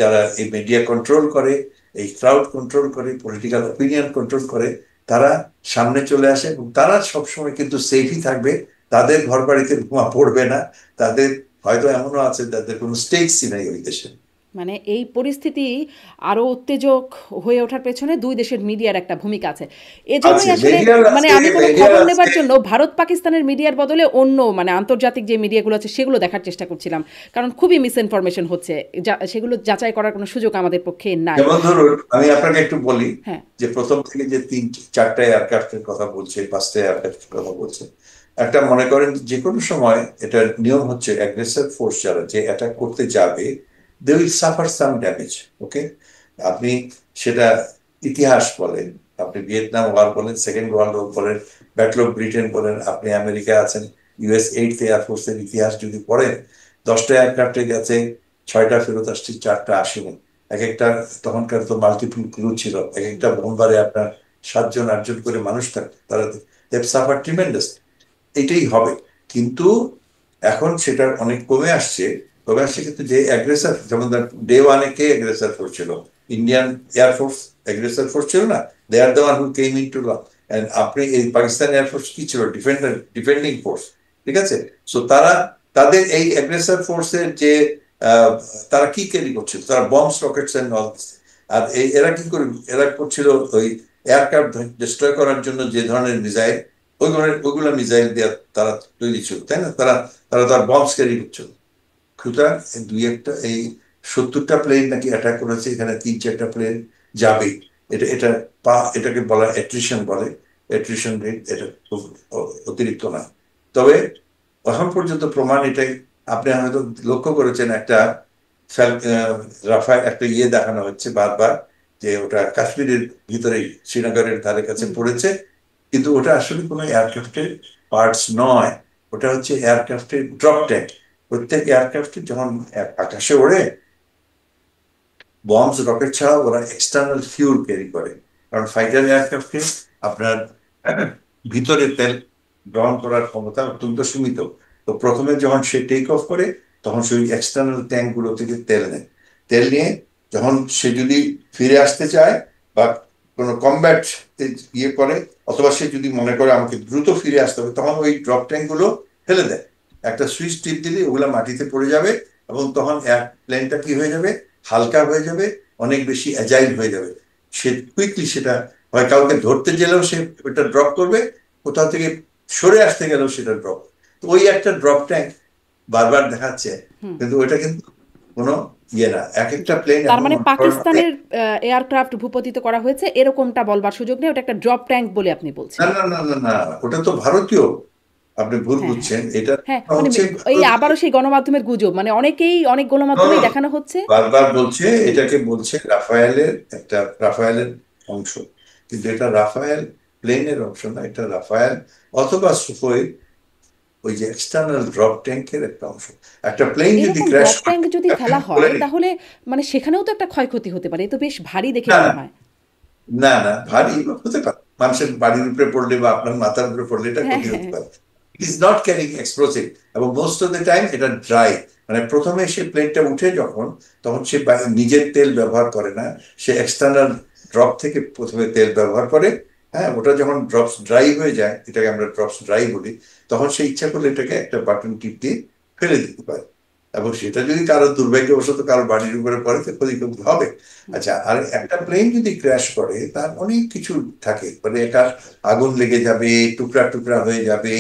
যারা এই মিডিয়া কন্ট্রোল করে, এই ক্রাউড কন্ট্রোল করে, পলিটিক্যাল ওপিনিয়ন কন্ট্রোল করে, তারা সামনে চলে আসে এবং তারা সবসময় কিন্তু সেফই থাকবে। তাদের ঘর বাড়িতে বোমা পড়বে না। তাদের হয়তো এমনও আছে তাদের কোনো স্টেকসই নাই ওই দেশে। মানে এই পরিস্থিতি আরো উত্তেজক হয়ে ওঠার পেছনে দুই দেশের মিডিয়ার একটা ভূমিকা আছে। এজন্যই আছে, আসলে মিডিয়ার মানে আছে, আমি কোনো মিডিয়ার খবর আছে। নেবার জন্য ভারত পাকিস্তানের মিডিয়ার বদলে অন্য মানে আন্তর্জাতিক যে মিডিয়াগুলো আছে সেগুলো দেখার চেষ্টা করছিলাম, কারণ খুবই মিস ইনফরমেশন হচ্ছে, সেগুলো যাচাই করার কোনো সুযোগ আমাদের পক্ষে নাই। যেমন ধরুন আমি আপনাকে একটু বলি হ্যাঁ। যে প্রথম থেকে যে 3-4টা এয়ারক্রাফটের কথা বলছে, 5টা এয়ারক্রাফটের কথা বলছে, একটা মনে করেন যে কোনো সময় এটার নিয়ম হচ্ছে অ্যাগ্রেসর ফোর্স যারা যে অ্যাটাক করতে যাবে, they will suffer some damage. Okay, আপনি সেটা ইতিহাস বলেন, আপনি ভিয়েতনাম ওয়ার বলেন, সেকেন্ড ওয়ার্ল্ড ওয়ার বলেন, ব্যাটল অফ ব্রিটেন বলেন, আপনি আমেরিকা আছেন, ইউএস 8th এয়ারফোর্সের ইতিহাস যদি পড়েন, 10টা এয়ারক্রাফটে গেছে, 6টা ফেরত আসছে, 4টা আসেনি। এক একটা, তখনকার তো মাল্টিপল ক্রু ছিল, এক একটা বোমবারে আপনার 7-8জন করে মানুষ থাকতো, তারা সাফার ট্রিমেন্ডাস। এটাই হবে। কিন্তু এখন সেটা অনেক কমে আসছে কিন্তু যে অ্যাগ্রেসর, যেমন ডে ওয়ানে কে অ্যাগ্রেসর ফোর্স ছিল? ইন্ডিয়ান এয়ারফোর্স অ্যাগ্রেসর ফোর্স ছিল না? They are the one who came in to, আপনি এই পাকিস্তান এয়ারফোর্স কি ছিল? Defending force. ঠিক আছে। সো তাদের এই অ্যাগ্রেসর ফোর্সের যে আহ, তারা কি ক্যারি করছিল? তারা বম্বস, রকেটস এন্ড অল। আর এরা করছিল ওই এয়ারক্রাফট ডিস্ট্রয় করার জন্য যে ধরনের মিসাইল, ওইগুলো মিসাইল দিয়ে তারা তৈরি ছিল, তাই না? তারা তার বম্বস ক্যারি করছিল। সুতরাং দুই একটা এই 70টা প্লেন নাকি অ্যাটাক করেছে, এখানে 3-4টা প্লেন যাবে। এটাকে বলা অ্যাট্রিশন বলে, অ্যাট্রিশন রেট, এটা খুব অতিরিক্ত না। তবে এখন পর্যন্ত প্রমাণ এটাই। আপনি হয়তো লক্ষ্য করেছেন একটা রাফায় একটা দেখানো হচ্ছে বারবার, যে ওটা কাশ্মীরের ভিতরে শ্রীনগরের ধারে কাছে হুম। পড়েছে, কিন্তু ওটা আসলে কোনো এয়ারক্রাফটের পার্টস নয়। ওটা হচ্ছে এয়ারক্রাফটের ড্রপ ট্যাঙ্ক। প্রত্যেক এয়ারক্রাফটের যখন আকাশে ওড়ে, বম্বস রকেট ছাড়া ওরা এক্সটার্নাল ফিউল ক্যারি করে। কারণ ফাইটার এয়ারক্রাফটে আপনার ভিতরে তেল গ্রহণ করার ক্ষমতা অত্যন্ত সীমিত। তো প্রথমে যখন সে টেক অফ করে, তখন সেই এক্সটার্নাল ট্যাঙ্ক গুলো থেকে তেল নেয়। তেল নিয়ে যখন সে যদি ফিরে আসতে চায় বা কোনো কমব্যাট করে, অথবা সে যদি মনে করে আমাকে দ্রুত ফিরে আসতে হবে, তখন ওই ড্রপ ট্যাঙ্ক গুলো ফেলে দেয়। একটা সুইচ টিপ দিলে ওগুলা মাটিতে পড়ে যাবে, এবং তখন প্লেনটা কি হয়ে যাবে, হালকা হয়ে যাবে, অনেক বেশি অ্যাজাইল হয়ে যাবে। সে কুইকলি সেটা হয় কাউকে ধরতে গেলেও সে এটা ড্রপ করবে, কোথাও থেকে সরে আসতে গেলেও সেটা ড্রপ। তো ওই একটা ড্রপ ট্যাঙ্ক বারবার দেখাচ্ছে, হুম। কিন্তু ওইটা কিন্তু কোনো না। এক জি। একটা প্লেন তার এখন মানে মনে করেন পাকিস্তানের এয়ারক্রাফট ভূপতিত করা হয়েছে এরকমটা বলবার সুযোগ নেই, ওটা একটা ড্রপ ট্যাঙ্ক বলে আপনি না বলছেন। না না না না, ওটা তো ভারতীয়। আপনি ভুল হ্যাঁ, হ্যাঁ। বুঝছেন, এটা হ্যাঁ, মানে হচ্ছে এই ভারতীয়। আবারও সেই গণমাধ্যমের গুজব, মানে অনেক গণমাধ্যমেই দেখানো হচ্ছে। বারবার বলছে জি। এটাকে, বলছে রাফায়েলের একটা, রাফায়েলের অংশ, কিন্তু এটা রাফায়েল প্লেনের অংশ না, এটা রাফায়েল অথবা সুখোই ওই যে এক্সটার্নাল ড্রপ ট্যাঙ্কের একটা অংশ। একটা প্লেন যদি এরকম ক্র্যাশ ড্রপ করে, ট্যাঙ্ক যদি আপনি ফেলা বলে হয় নিন। তাহলে মানে সেখানেও তো একটা ক্ষয়ক্ষতি হতে পারে, এ তো বেশ ভারী দেখে না মনে হয়। না না, ভারী হতে পারে, মানুষের বাড়ির উপরে পড়লে বা আপনার মাথার উপরে পড়লে এটা হ্যাঁ, ক্ষতি হতে হ্যাঁ। পারে। It is not carrying explosive, এবং মোস্ট অফ দ্য টাইম এটা ড্রাই। মানে প্রথমে সে প্লেনটা উঠে যখন, তখন সে নিজের তেল ব্যবহার করে না, সে এক্সটার্নাল ড্রপ থেকে প্রথমে তেল ব্যবহার করে। হ্যাঁ, ওটা যখন ড্রপস ড্রাই হয়ে যায়, এটাকে আমরা ড্রপস ড্রাই বলি, তখন সে ইচ্ছা করলে এটাকে একটা বাটন টিপ দিয়ে ফেলে দিতে পারে। এবং সেটা যদি কারো দুর্ভাগ্যবশত কারো বাড়ির উপরে পড়ে, তো ক্ষতি হবে। আচ্ছা, আর একটা প্লেন যদি ক্র্যাশ করে, তার অনেক কিছু থাকে, মানে এটা আগুন লেগে যাবে, টুকরা টুকরা হয়ে যাবে,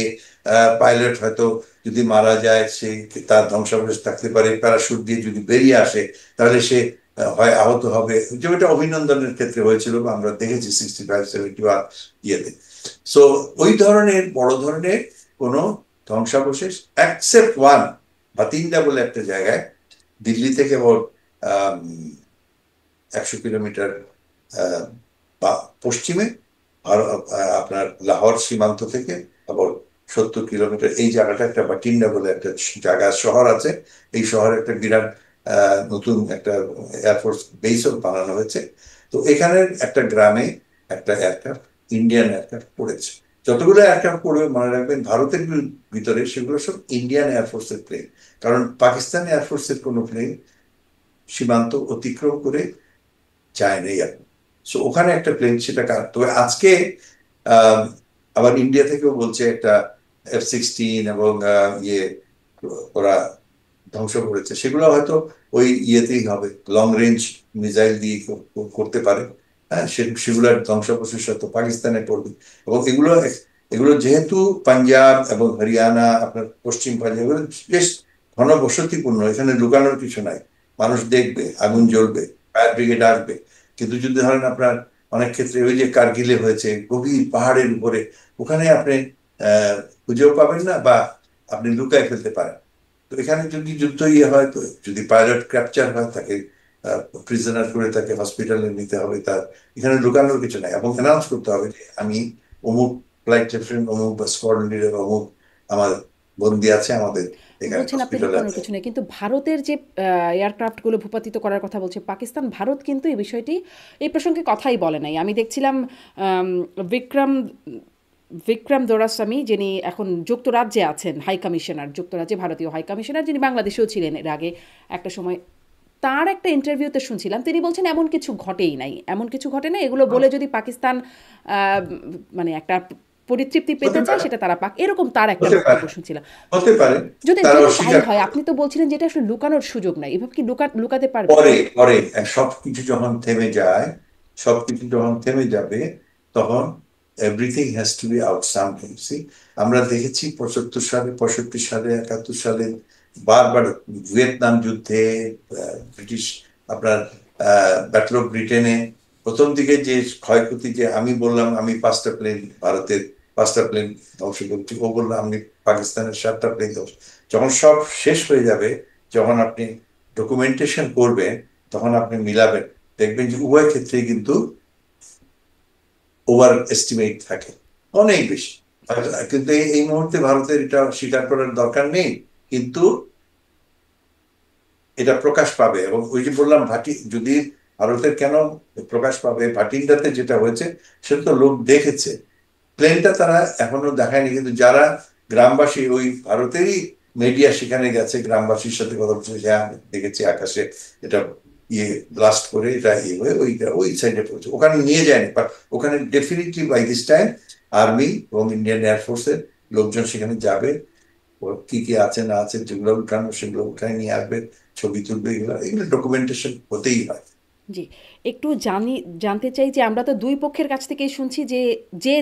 পাইলট হয়তো যদি মারা যায়, সে তার ধ্বংসাবশেষ থাকতে পারে, প্যারাশুট দিয়ে যদি বেরিয়ে আসে, তাহলে সে হয় আহত হবে, যেটা অভিনন্দনের ক্ষেত্রে হয়েছিল বা আমরা দেখেছি 65-71 ইয়েতে। সো ওই ধরনের বড় ধরনের কোনো ধ্বংসাবশেষ, অ্যাকসেপ্ট ওয়ান, ভাতিন্দা বলে একটা জায়গায়, দিল্লি থেকে 100 কিলোমিটার আহ, পশ্চিমে, আর আপনার লাহোর সীমান্ত থেকে আবার 70 কিলোমিটার, এই জায়গাটা একটা বাটিন্ডা বলে একটা জায়গা, শহর আছে। এই শহরে একটা বিরাট নতুন একটা এয়ারফোর্স বেসও বানানো হয়েছে। তো এখানের একটা গ্রামে একটা এয়ারক্রাফট, ইন্ডিয়ান এয়ারক্রাফট পড়েছে। যতগুলো এয়ারক্রাফট পড়বে মনে রাখবেন, ভারতের ভিতরে সেগুলো সব ইন্ডিয়ান এয়ারফোর্সের প্লেন। কারণ পাকিস্তান এয়ারফোর্সের কোনো প্লেন সীমান্ত অতিক্রম করে যায় না এখন। সো ওখানে একটা প্লেন, সেটা তবে আজকে আহ, আবার ইন্ডিয়া থেকেও বলছে একটা F-16 এবং ওরা ধ্বংস করেছে। সেগুলো হয়তো ওই ইয়েতেই হবে, লং রেঞ্জ মিসাইল দিয়ে করতে পারে। হ্যাঁ, সেগুলোর ধ্বংসাবশেষ হয়তো পাকিস্তানে পড়বে। এবং এগুলো এগুলো যেহেতু পাঞ্জাব এবং হরিয়ানা, আপনার পশ্চিম পাঞ্জাব, এগুলো বেশ ঘনবসতিপূর্ণ, এখানে লুকানোর কিছু নাই। মানুষ দেখবে, আগুন হুম। জ্বলবে, ফায়ার ব্রিগেড আসবে। কিন্তু যদি ধরেন আপনার, অনেক ক্ষেত্রে ওই যে কার্গিলে হয়েছে, গভীর পাহাড়ের উপরে, ওখানে আপনি আহ খুঁজেও পাবেন না, বা আপনি লুকায় ফেলতে পারেন। তো এখানে যদি যুদ্ধ হয়, তো যদি পাইলট ক্যাপচার হয়, তাকে প্রিজনার করে তাকে হসপিটালে নিতে হবে। তার এখানে লুকানোর কিছু নাই, এবং অ্যানাউন্স করতে হবে যে আমি অমুক ফ্লাইট লেফটেন্যান্ট অমুক বা স্কোয়াড্রন লিডার অমুক, আমার বন্দি আছে আমাদের এখানে বলছেন আপনি হসপিটালে লুকানোর আছে। কিছু নেই, কিন্তু ভারতের যে এয়ারক্রাফটগুলো ভূপাতিত করার কথা বলছে পাকিস্তান, ভারত কিন্তু এই বিষয়টি, এই প্রসঙ্গে কথাই বলে নাই। আমি দেখছিলাম আম, বিক্রম বিক্রম দোরাস্বামী, যিনি এখন যুক্তরাজ্যে আছেন, হাই কমিশনার, যুক্তরাজ্যে ভারতীয় হাই কমিশনার, যিনি বাংলাদেশেও ছিলেন এর আগে একটা সময়, তার একটা ইন্টারভিউতে শুনছিলাম তিনি বলছেন এমন কিছু ঘটেই নাই, এমন কিছু ঘটে না, এগুলো বলে যদি পাকিস্তান আহ, মানে একটা পরিতৃপ্তি পেতে হতে চায় পারে, সেটা তারা পাক, এরকম তার একটা হতে পারে, বক্তব্য শুনছিলাম। হতে পারে। যদি তারা যদি তাই অস্বীকার হয়, করে। আপনি তো বলছিলেন যেটা আসলে লুকানোর সুযোগ নাই, এভাবে কি লুকাতে পারবে? পরে পরে সবকিছু যখন থেমে যায়, সবকিছু যখন থেমে যাবে, তখন everything has to be out something. আমরা দেখেছি 75 সালে, 65 সালে, 71 সালে, বারবার ভিয়েতনাম যুদ্ধে, ব্রিটিশ আপনার ব্যাটল অফ ব্রিটেনে, প্রথম দিকে যে ক্ষয়ক্ষতি, যে আমি বললাম আমি 5টা প্লেন ভারতের 5টা প্লেন ধ্বংস করছি, ও বললো আমি পাকিস্তানের 7টা প্লেন ধ্বংস। যখন সব শেষ হয়ে যাবে, যখন আপনি ডকুমেন্টেশন করবেন, তখন আপনি মিলাবেন, দেখবেন যে উভয় ক্ষেত্রেই কিন্তু ওভার এস্টিমেট থাকে অনেক বেশি। কিন্তু এই মুহূর্তে ভারতের এটা স্বীকার করার দরকার নেই, কিন্তু এটা প্রকাশ পাবে। এবং ওই যে বললাম ভাটি, যদি ভারতের কেন প্রকাশ পাবে, ভাটিন্ডাতে যেটা হয়েছে সেটা তো লোক দেখেছে, প্লেনটা তারা এখনো দেখায়নি, কিন্তু যারা গ্রামবাসী, ওই ভারতেরই মিডিয়া সেখানে গেছে, গ্রামবাসীর সাথে কথা বলছে, হ্যাঁ আমি দেখেছি আকাশে এটা ইয়ে ব্লাস্ট করে এটা ইয়ে হয়ে ওই সাইডে পড়েছে, ওখানে নিয়ে যায়নি, বাট ওখানে definitely by this time army এবং ইন্ডিয়ান এয়ারফোর্সের লোকজন সেখানে যাবে, ওর কি কি আছে না আছে যেগুলো উঠানো সেগুলো উঠায় নিয়ে আসবে, ছবি তুলবে, এগুলো এগুলো ডকুমেন্টেশন হতেই হয়। জি, একটু জানতে চাই যে আমরা তো দুই পক্ষের কাছ থেকেই শুনছি যে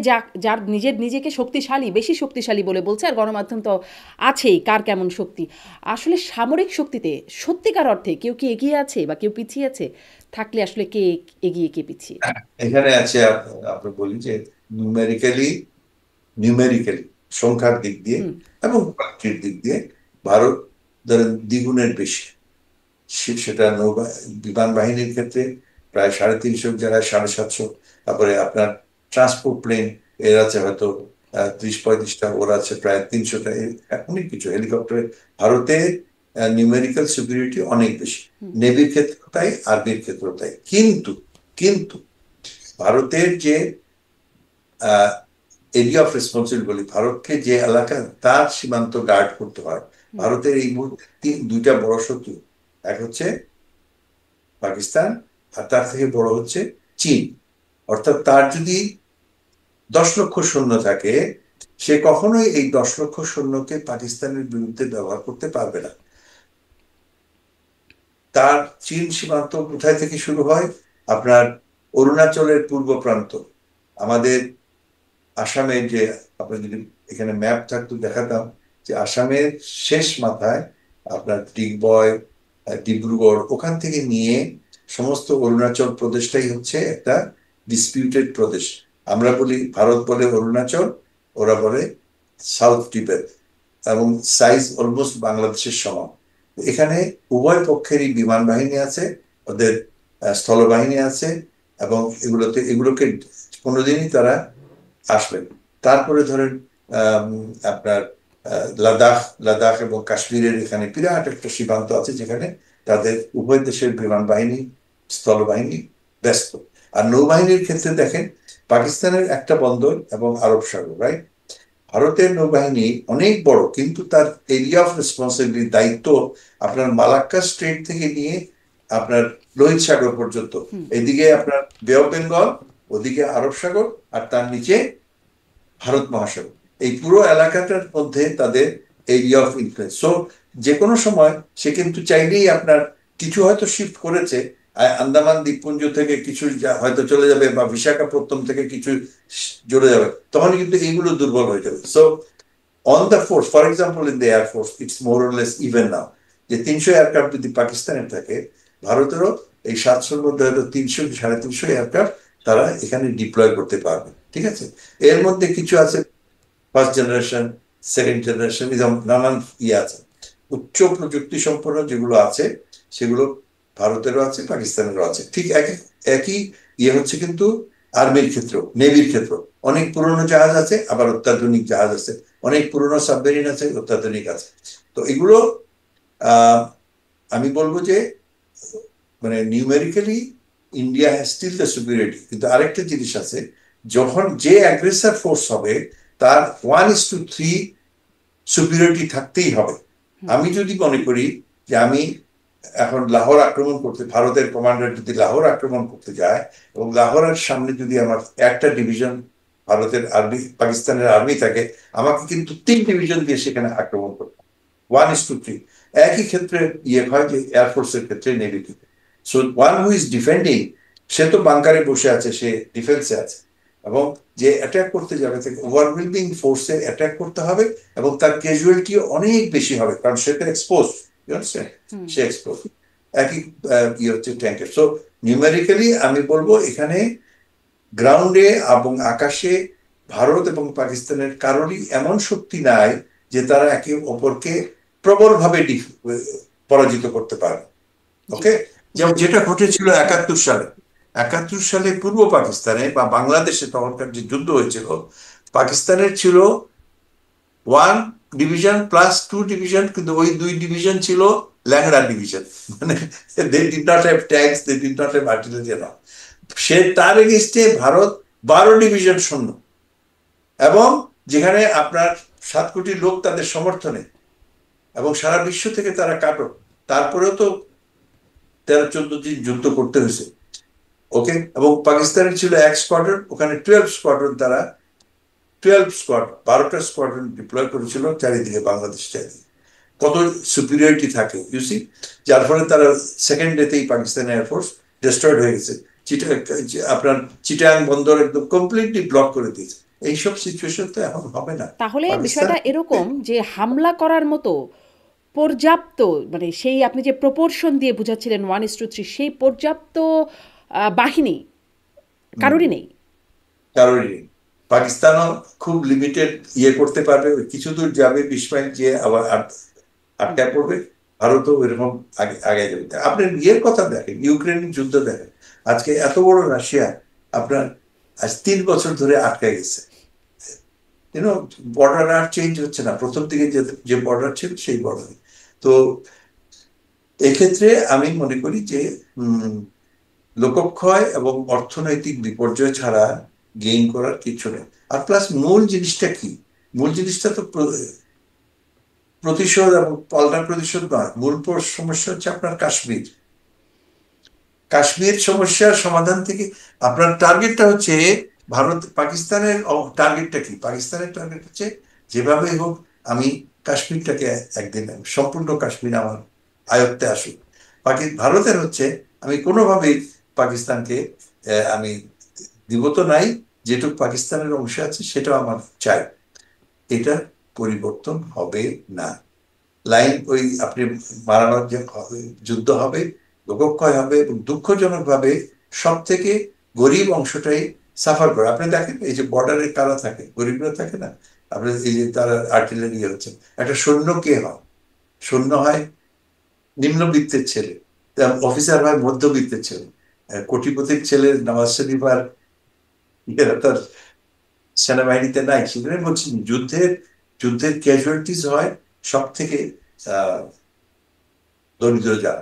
যার নিজেকে শক্তিশালী, বেশি শক্তিশালী বলে বলছে, আর গণমাধ্যম তো আছেই কার কেমন শক্তি। আসলে সামরিক শক্তিতে সত্যিকার অর্থে কেউ কি এগিয়ে আছে বা কেউ পিছিয়ে আছে? থাকলে আসলে কে এগিয়ে কে পিছিয়ে? এখানে আছে আপনি বলি যে নিউমেরিক্যালি নিউমেরিক্যালি সংখ্যার দিক দিয়ে হুম। এবং কোয়ালিটির দিক দিয়ে ভারত ধরেন দ্বিগুণের বেশি। সেটা বিমান বাহিনীর ক্ষেত্রে প্রায় 350, জায়গায় 750। তারপরে আপনার ট্রান্সপোর্ট প্লেন এর আছে হয়তো 30-35টা, ওর আছে প্রায় 300টা, অনেক কিছু হেলিকপ্টারে ভারতের নিউমেরিক্যাল সিকিউরিটি অনেক বেশি। নেভির ক্ষেত্রে তাই, আর্মির ক্ষেত্রেও তাই। কিন্তু কিন্তু ভারতের যে এরিয়া অফ রেসপন্সিবিলিটি বলি, ভারতকে যে এলাকা তার সীমান্ত গার্ড করতে হয়, ভারতের এই মুহূর্তে দুইটা বড় শত্রু, এক হচ্ছে পাকিস্তান, আর তার থেকে বড় হচ্ছে চীন। অর্থাৎ তার যদি 10 লক্ষ সৈন্য থাকে, সে কখনোই এই 10 লক্ষ সৈন্যকে পাকিস্তানের বিরুদ্ধে ব্যবহার করতে পারবে না। তার চীন সীমান্ত কোথায় থেকে শুরু হয়? আপনার অরুণাচলের পূর্ব প্রান্ত, আমাদের আসামের যে, আপনার যদি এখানে ম্যাপ থাকতো দেখাতাম, যে আসামের শেষ মাথায় আপনার ডিগবয়, ডিব্রুগড়, ওখান থেকে নিয়ে সমস্ত অরুণাচল প্রদেশটাই হচ্ছে একটা ডিসপিউটেড প্রদেশ। আমরা বলি, ভারত বলে অরুণাচল, ওরা বলে সাউথ টিবেট, এবং সাইজ অলমোস্ট বাংলাদেশের সমান। এখানে উভয় পক্ষেরই বিমান বাহিনী আছে, ওদের স্থলবাহিনী আছে, এবং এগুলোকে কোনোদিনই তারা আসবেন। তারপরে ধরেন আম, আপনার লাদাখ, লাদাখ এবং কাশ্মীরের এখানে বিরাট একটা সীমান্ত আছে, যেখানে তাদের উভয় দেশের বিমান বাহিনী, স্থলবাহিনী ব্যস্ত। আর নৌবাহিনীর ক্ষেত্রে দেখেন, পাকিস্তানের একটা বন্দর এবং আরব সাগর, রাইট? ভারতের নৌবাহিনী অনেক বড়, কিন্তু তার এরিয়া অফ রেসপন্সিবিলিটি, দায়িত্ব আপনার মালাক্কা স্ট্রেট থেকে নিয়ে আপনার লোহিত সাগর পর্যন্ত। এদিকে আপনার বে অফ বেঙ্গল, ওদিকে আরব সাগর, আর তার নিচে ভারত মহাসাগর। এই পুরো এলাকাটার মধ্যে তাদের এরিয়া অফ ইনফ্লুয়েন্স। সো যে কোনো সময় সে কিন্তু চাইলেই আপনার কিছু হয়তো শিফট করেছে, আন্দামান দ্বীপপুঞ্জ থেকে কিছু হয়তো চলে যাবে, বা বিশাখাপত্তনম থেকে কিছু চলে যাবে, তখন কিন্তু এইগুলো দুর্বল হয়ে যাবে। So on the force, for example in the air force, it's more or less even নাও। যে 300 এয়ারক্রাফট যদি পাকিস্তানের থাকে, ভারতেরও এই 700-র মধ্যে হয়তো 300-350 এয়ারক্রাফট তারা এখানে ডিপ্লয় করতে পারবে, ঠিক আছে? এর মধ্যে কিছু আছে ফার্স্ট জেনারেশন, সেকেন্ড জেনারেশন, এরকম নানান ইয়ে আছে। উচ্চ প্রযুক্তি সম্পন্ন যেগুলো আছে, সেগুলো ভারতেরও আছে, পাকিস্তানেরও আছে। ঠিক একই একই ইয়ে হচ্ছে কিন্তু আর্মির ক্ষেত্রেও, নেভির ক্ষেত্রেও অনেক পুরনো জাহাজ আছে, আবার অত্যাধুনিক জাহাজ আছে, অনেক পুরনো সাবমেরিন আছে, অত্যাধুনিক আছে। তো এগুলো আহ আমি বলবো যে মানে numerically India has still the superiority. কিন্তু আরেকটা জিনিস আছে, যখন যে অ্যাগ্রেসর ফোর্স হবে, তার 1:3 সুপিরিয়রিটি থাকতেই হবে। আমি যদি মনে করি যে আমি এখন লাহোর আক্রমণ করতে, ভারতের কমান্ডার যদি লাহোর আক্রমণ করতে যায়, এবং লাহোরের সামনে যদি আমার একটা ডিভিশন ভারতের আর্মি, পাকিস্তানের আর্মি থাকে, আমাকে কিন্তু 3 ডিভিশন দিয়ে সেখানে আক্রমণ করতে, 1:3। একই ক্ষেত্রে ইয়ে হয় যে এয়ারফোর্সের ক্ষেত্রে, নেভিতে। So one who is defending, সে তো বাংকারে বসে আছে, সে ডিফেন্সে আছে, এবং যে অ্যাটাক করতে যাবে তাকে ওভারওয়েলমিং ফোর্সে অ্যাটাক করতে হবে, এবং তার ক্যাজুয়ালিটি অনেক বেশি হবে, কারণ সে তো এক্সপোজ, সে এক্সপোজ। একই ইয়ে হচ্ছে ট্যাঙ্কের। সো নিউমেরিক্যালি আমি বলবো এখানে গ্রাউন্ডে এবং আকাশে ভারত এবং পাকিস্তানের কারোরই এমন শক্তি নাই যে তারা একে অপরকে প্রবলভাবে পরাজিত করতে পারে। জি। ওকে, যেমন যেটা ঘটেছিল 71 সালে, 71 সালে পূর্ব পাকিস্তানে বা বাংলাদেশে তখনকার যে যুদ্ধ হয়েছিল, পাকিস্তানের ছিল 1 ডিভিশন প্লাস 2 ডিভিশন, কিন্তু ওই 2 ডিভিশন ছিল ল্যাংড়া ডিভিশন, মানে they did not have tanks, they did not have artillery. সে তার এগেইনস্টে ভারত 12 ডিভিশন সৈন্য, এবং যেখানে আপনার 7 কোটি লোক তাদের সমর্থনে, এবং সারা বিশ্ব থেকে তারা কাটো, তারপরেও তো 13-14 দিন যুদ্ধ করতে হয়েছে। ওকে, এবং পাকিস্তানের ছিল 1 স্কোয়াড্রন, ওখানে 12 স্কোয়াড্রন, তারা 12 স্কোয়াড্রন ডিপ্লয় করেছিল চারিদিকে, বাংলাদেশ চারিদিকে। কত সুপিরিয়রিটি থাকে ইউসি, যার ফলে তারা সেকেন্ড ডেতেই পাকিস্তান এয়ারফোর্স ডিস্ট্রয়েড হয়ে গেছে। আপনার চিটাগাং বন্দর একদম কমপ্লিটলি ব্লক করে দিয়েছে। এইসব সিচুয়েশন তো এখন হবে না। তাহলে পাকিস্তান বিষয়টা এরকম যে হামলা করার মতো পর্যাপ্ত, মানে সেই আপনি যে প্রপোর্শন দিয়ে বুঝাচ্ছিলেন 1:3, সেই পর্যাপ্ত বাহিনী কারোরই নেই। কারোরই নেই। পাকিস্তানও খুব লিমিটেড করতে পারবে, ওই কিছু দূর যাবে, 20 মাইল, যে আবার আটকায় পড়বে। ভারতও এরকম আগে আগে যাবে। আপনি কথা দেখেন, ইউক্রেন যুদ্ধ দেখেন, আজকে এত বড় রাশিয়া আপনার আজ 3 বছর ধরে আটকে গেছে। বর্ডার আর চেঞ্জ হচ্ছে না, প্রথম দিকে যে বর্ডার ছিল সেই বর্ডার। তো এক্ষেত্রে আমি মনে করি যে লোকক্ষয় এবং অর্থনৈতিক বিপর্যয় ছাড়া গেইন করার কিছু নেই। আর প্লাস মূল জিনিসটা কি? মূল জিনিসটা তো প্রতিশোধ এবং পাল্টা প্রতিশোধ নয়। মূল সমস্যা হচ্ছে আপনার কাশ্মীর। কাশ্মীর সমস্যার সমাধান থেকে আপনার টার্গেটটা হচ্ছে ভারত। পাকিস্তানের টার্গেটটা কি? পাকিস্তানের টার্গেট হচ্ছে যেভাবে হোক আমি কাশ্মীরটাকে একদিন, সম্পূর্ণ কাশ্মীর আমার আয়ত্তে আসুক। ভারতের হচ্ছে আমি কোনোভাবেই পাকিস্তানকে আমি দিব তো নাই, যেটুকু পাকিস্তানের অংশ আছে সেটাও আমার চাই। এটা পরিবর্তন হবে না। লাইন ওই আপনি মারানোর যে যুদ্ধ হবে, লোকক্ষয় হবে, এবং দুঃখজনক ভাবে সব থেকে গরিব অংশটাই সাফার করে। আপনি দেখেন এই যে বর্ডারে কারা থাকে, গরিবরা থাকে না। আপনি এই যে তারা আর্টিলারি হচ্ছে, একটা সৈন্য কে হয়? সৈন্য হয় নিম্নবিত্তের ছেলে, অফিসার হয় মধ্যবিত্তের ছেলে। কোটিপতির ছেলে নওয়াজ শরীফ আর তার সেনাবাহিনীতে নাই। সেখানে বলছি যুদ্ধের যুদ্ধের ক্যাজুয়ালিটিস হয় সব থেকে দরিদ্র যারা।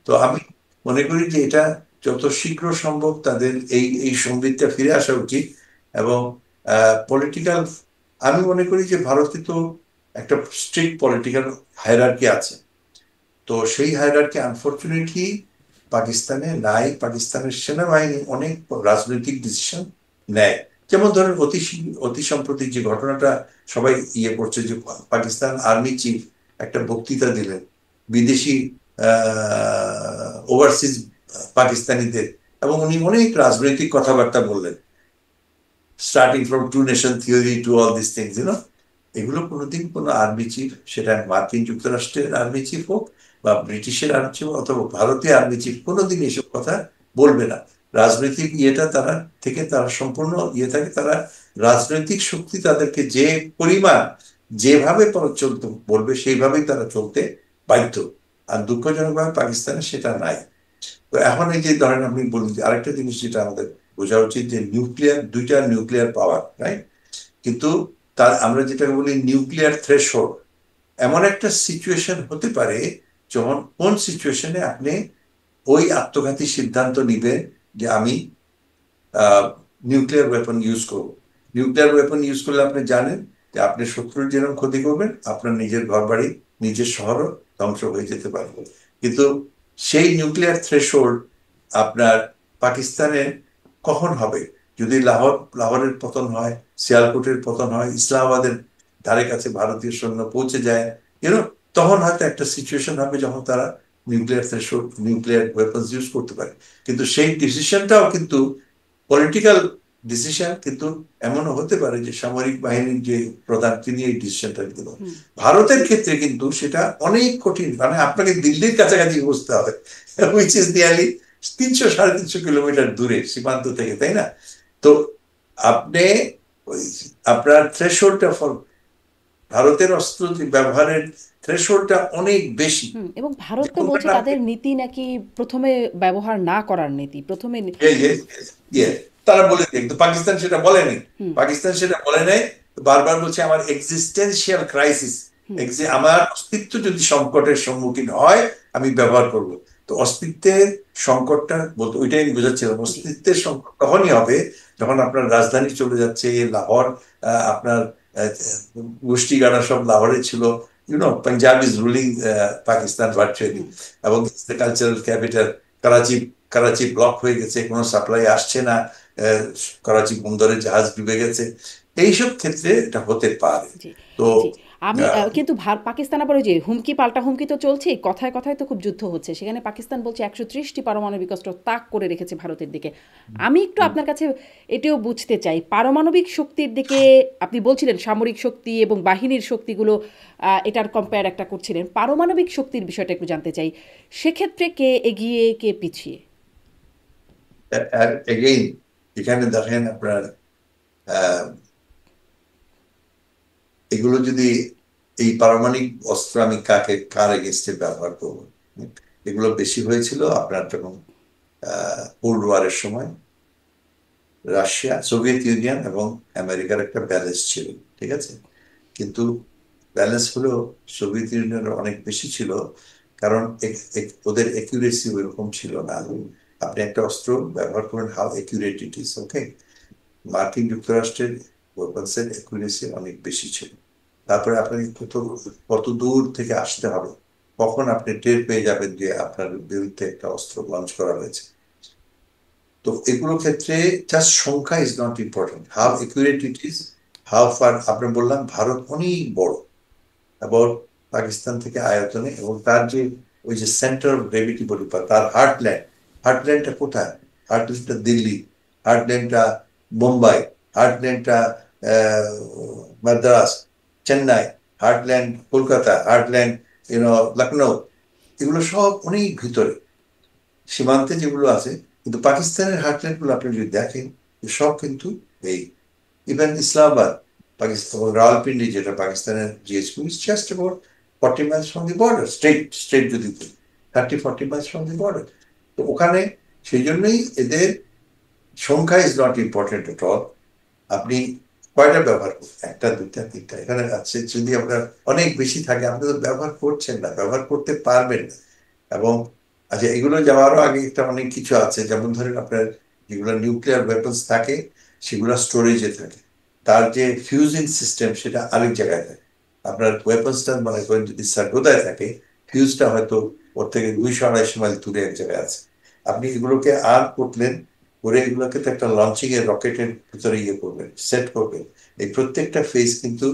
তো আমি মনে করি যে এটা যত শীঘ্র সম্ভব তাদের এই এই সংবিধানটা ফিরে আসা উচিত। এবং পলিটিক্যাল, আমি মনে করি যে ভারতে তো একটা স্ট্রিক্ট পলিটিক্যাল হায়ারার্কি আছে। তো সেই হায়ারার্কি আনফরচুনেটলি পাকিস্তানে নাই। পাকিস্তানের সেনাবাহিনী অনেক রাজনৈতিক ডিসিশন নেয়। যেমন ধরেন অতি সম্প্রতি যে ঘটনাটা সবাই করছে, যে পাকিস্তান আর্মি চিফ একটা বক্তৃতা দিলেন বিদেশি ওভারসিজ পাকিস্তানিদের, এবং উনি অনেক রাজনৈতিক কথাবার্তা বললেন, starting from two nation theory to all this things. এগুলো কোনোদিন কোনো আর্মি চিফ, সেটা মার্কিন যুক্তরাষ্ট্রের আর্মি চিফ হোক বা ব্রিটিশের আর্মি চিফ অথবা ভারতীয় আর্মি চিফ, কোনোদিন এসব কথা বলবে না। রাজনৈতিক তারা থেকে তারা সম্পূর্ণ থাকে। তারা রাজনৈতিক শক্তি তাদেরকে যে পরিমাণ যেভাবে চলতে বলবে সেইভাবেই তারা চলতে বাধ্য। আর দুঃখজনকভাবে পাকিস্তানে সেটা নাই। তো এখন এই যে ধরেন আপনি বলুন, যে আরেকটা জিনিস যেটা আমাদের বোঝা উচিত, যে দুইটা নিউক্লিয়ার পাওয়ার, রাইট? কিন্তু তার আমরা যেটাকে বলি নিউক্লিয়ার থ্রেশহোল্ড, এমন একটা সিচুয়েশন হতে পারে যখন কোন সিচুয়েশনে আপনি ওই আত্মঘাতী সিদ্ধান্ত নিবেন যে আমি নিউক্লিয়ার ওয়েপন ইউজ করব। নিউক্লিয়ার ওয়েপন ইউজ করলে আপনি জানেন যে আপনি শত্রুর যেরকম ক্ষতি করবেন, আপনার নিজের ঘর বাড়ি, নিজের শহরও ধ্বংস হয়ে যেতে পারবে। কিন্তু সেই নিউক্লিয়ার থ্রেশহোল্ড আপনার পাকিস্তানে কখন হবে? যদি লাহোরের পতন হয়, সিয়ালকোটের পতন হয়, ইসলামাবাদের ধারে কাছে ভারতীয় সৈন্য পৌঁছে যায়, তখন হয়তো একটা সিচুয়েশন হবে যখন তারা nuclear threshold, nuclear weapons use করতে পারে। কিন্তু সেই ডিসিশনটাও কিন্তু পলিটিক্যাল ডিসিশন, কিন্তু এমনও হতে পারে যে সামরিক বাহিনীর যে প্রধান তিনি এই ডিসিশনটা নিতে পারেন। ভারতের ক্ষেত্রে কিন্তু সেটা অনেক কঠিন, মানে আপনাকে দিল্লির কাছাকাছি বসতে হবে, হুইচ ইজ নিয়ারলি 300-350 কিলোমিটার দূরে সীমান্ত থেকে, তাই না? তো আপনি ওই আপনার থ্রেশহোল্ডটা ভারতের অস্ত্র যে ব্যবহারের থ্রেশহোল্ডটা অনেক বেশি। এবং ভারত তো যেমন বলছে ধরেন আপনি তাদের নীতি নাকি প্রথমে ব্যবহার না করার নীতি প্রথমে এই যে ইয়ে জি তারা বলে দিয়ে, কিন্তু পাকিস্তান সেটা বলেনি। হুম পাকিস্তান সেটা বলে নাই, বারবার বলছে আমার এক্সিস্টেন্সিয়াল ক্রাইসিস, হুম আমার অস্তিত্ব যদি সংকটের সম্মুখীন হয় আমি ব্যবহার করব। তো অস্তিত্বের সংকটটা বলতে ওইটাই আমি বোঝাচ্ছিলাম, জি অস্তিত্বের সংকট তখনই হবে যখন আপনার রাজধানী চলে যাচ্ছে লাহোর, আপনার গোষ্ঠীগাড়া সব লাহোরে ছিল, Punjab is ruling Pakistan virtually, hmm এবং cultural capital Karachi, Karachi block হয়ে গেছে, কোনো সাপ্লাই আসছে না, আহ, করাচি বন্দরে জাহাজ ডুবে গেছে, এইসব ক্ষেত্রে এটা হতে পারে। জি, তো জি। আমি আহ, কিন্তু পাকিস্তান আবার ওই যে হুমকি পাল্টা হুমকি তো চলছেই। কথায়, কথায় তো খুব যুদ্ধ হচ্ছে। সেখানে পাকিস্তান বলছে ১৩০টি পারমাণবিক অস্ত্র তাক করে রেখেছে ভারতের দিকে। আমি একটু আপনার কাছে এটিও বুঝতে চাই। পারমাণবিক শক্তির দিকে আপনি বলছিলেন সামরিক শক্তি এবং বাহিনীর শক্তিগুলো এটার কম্পেয়ার একটা করছিলেন। পারমাণবিক শক্তির বিষয়টা একটু জানতে চাই। সেক্ষেত্রে কে এগিয়ে, কে পিছিয়ে? এগেইন এখানে দেখেন আপনার আহ, এগুলো যদি, এই পারমাণবিক অস্ত্র আমি কার এগেনস্টে ব্যবহার করবো, এগুলো বেশি হয়েছিল আপনার যখন কোল্ড ওয়ারের সময় রাশিয়া, সোভিয়েত ইউনিয়ন এবং আমেরিকার একটা ব্যালেন্স ছিল, ঠিক আছে? কিন্তু ব্যালেন্স হলো সোভিয়েত ইউনিয়নের অনেক বেশি ছিল, কারণ ওদের একিউরেসি ওইরকম ছিল না। আপনি একটা অস্ত্র ব্যবহার করেন, হাউ একিউরেট ইট ইজ, ওকে? মার্কিন যুক্তরাষ্ট্রের ওয়েপন্সের একিউরেসি অনেক বেশি ছিল। তারপরে আপনাকে কত কত দূর থেকে আসতে হবে, কখন আপনি টের পেয়ে যাবেন যে আপনার বিরুদ্ধে একটা অস্ত্র লঞ্চ করা হয়েছে। তো এগুলোর ক্ষেত্রে জাস্ট সংখ্যা is not important, how accurate it is, how far. আপনি বললাম ভারত অনেক বড় এবং পাকিস্তান থেকে আয়তনে, এবং তার যে ওই যে সেন্টার অফ গ্রেভিটি বলি বা তার হার্টল্যান্ড, হার্টল্যান্ডটা কোথায়? হার্টল্যান্ডটা দিল্লি, হার্টল্যান্ডটা মুম্বাই, হার্টল্যান্ডটা মাদ্রাস, চেন্নাই, হার্টল্যান্ড কলকাতা, হার্টল্যান্ড লখনৌ, এগুলো সব অনেক ভিতরে সীমান্তে যেগুলো আছে। কিন্তু পাকিস্তানের হার্টল্যান্ড গুলো আপনি যদি দেখেন, সব কিন্তু এই, ইভেন ইসলামাবাদ, পাকিস্তান রাওয়ালপিন্ডি যেটা পাকিস্তানের GSP, just about 40 Miles from the border, straight straight যদি 30-40 মাইলস ফ্রম দি বর্ডার। তো ওখানে সেই জন্যই এদের সংখ্যা is not important at all. আপনি কয়টা ব্যবহার করবেন, একটা দুইটা তিনটা, এখানে আছে যদি আপনার অনেক বেশি থাকে আপনি তো ব্যবহার করছেন না, ব্যবহার করতে পারবেন না। এবং আচ্ছা, এগুলো যাওয়ারও আগে একটা অনেক কিছু আছে, যেমন ধরেন আপনার যেগুলো নিউক্লিয়ার ওয়েপন্স থাকে সেগুলো স্টোরেজে থাকে, তার যে ফিউজিং সিস্টেম সেটা আরেক জায়গায় থাকে। আপনার ওয়েপন্সটা মনে করেন যদি সার্গোদায় থাকে, ফিউজটা হয়তো ওর থেকে 200-250 মাইল দূরে এক জায়গায় আছে। আপনি এগুলোকে আর করলেন, করে এগুলোকে তো একটা লঞ্চিং এর রকেটের ভিতরে ইয়ে করবেন, সেট করবেন। এই প্রত্যেকটা ফেজ কিন্তু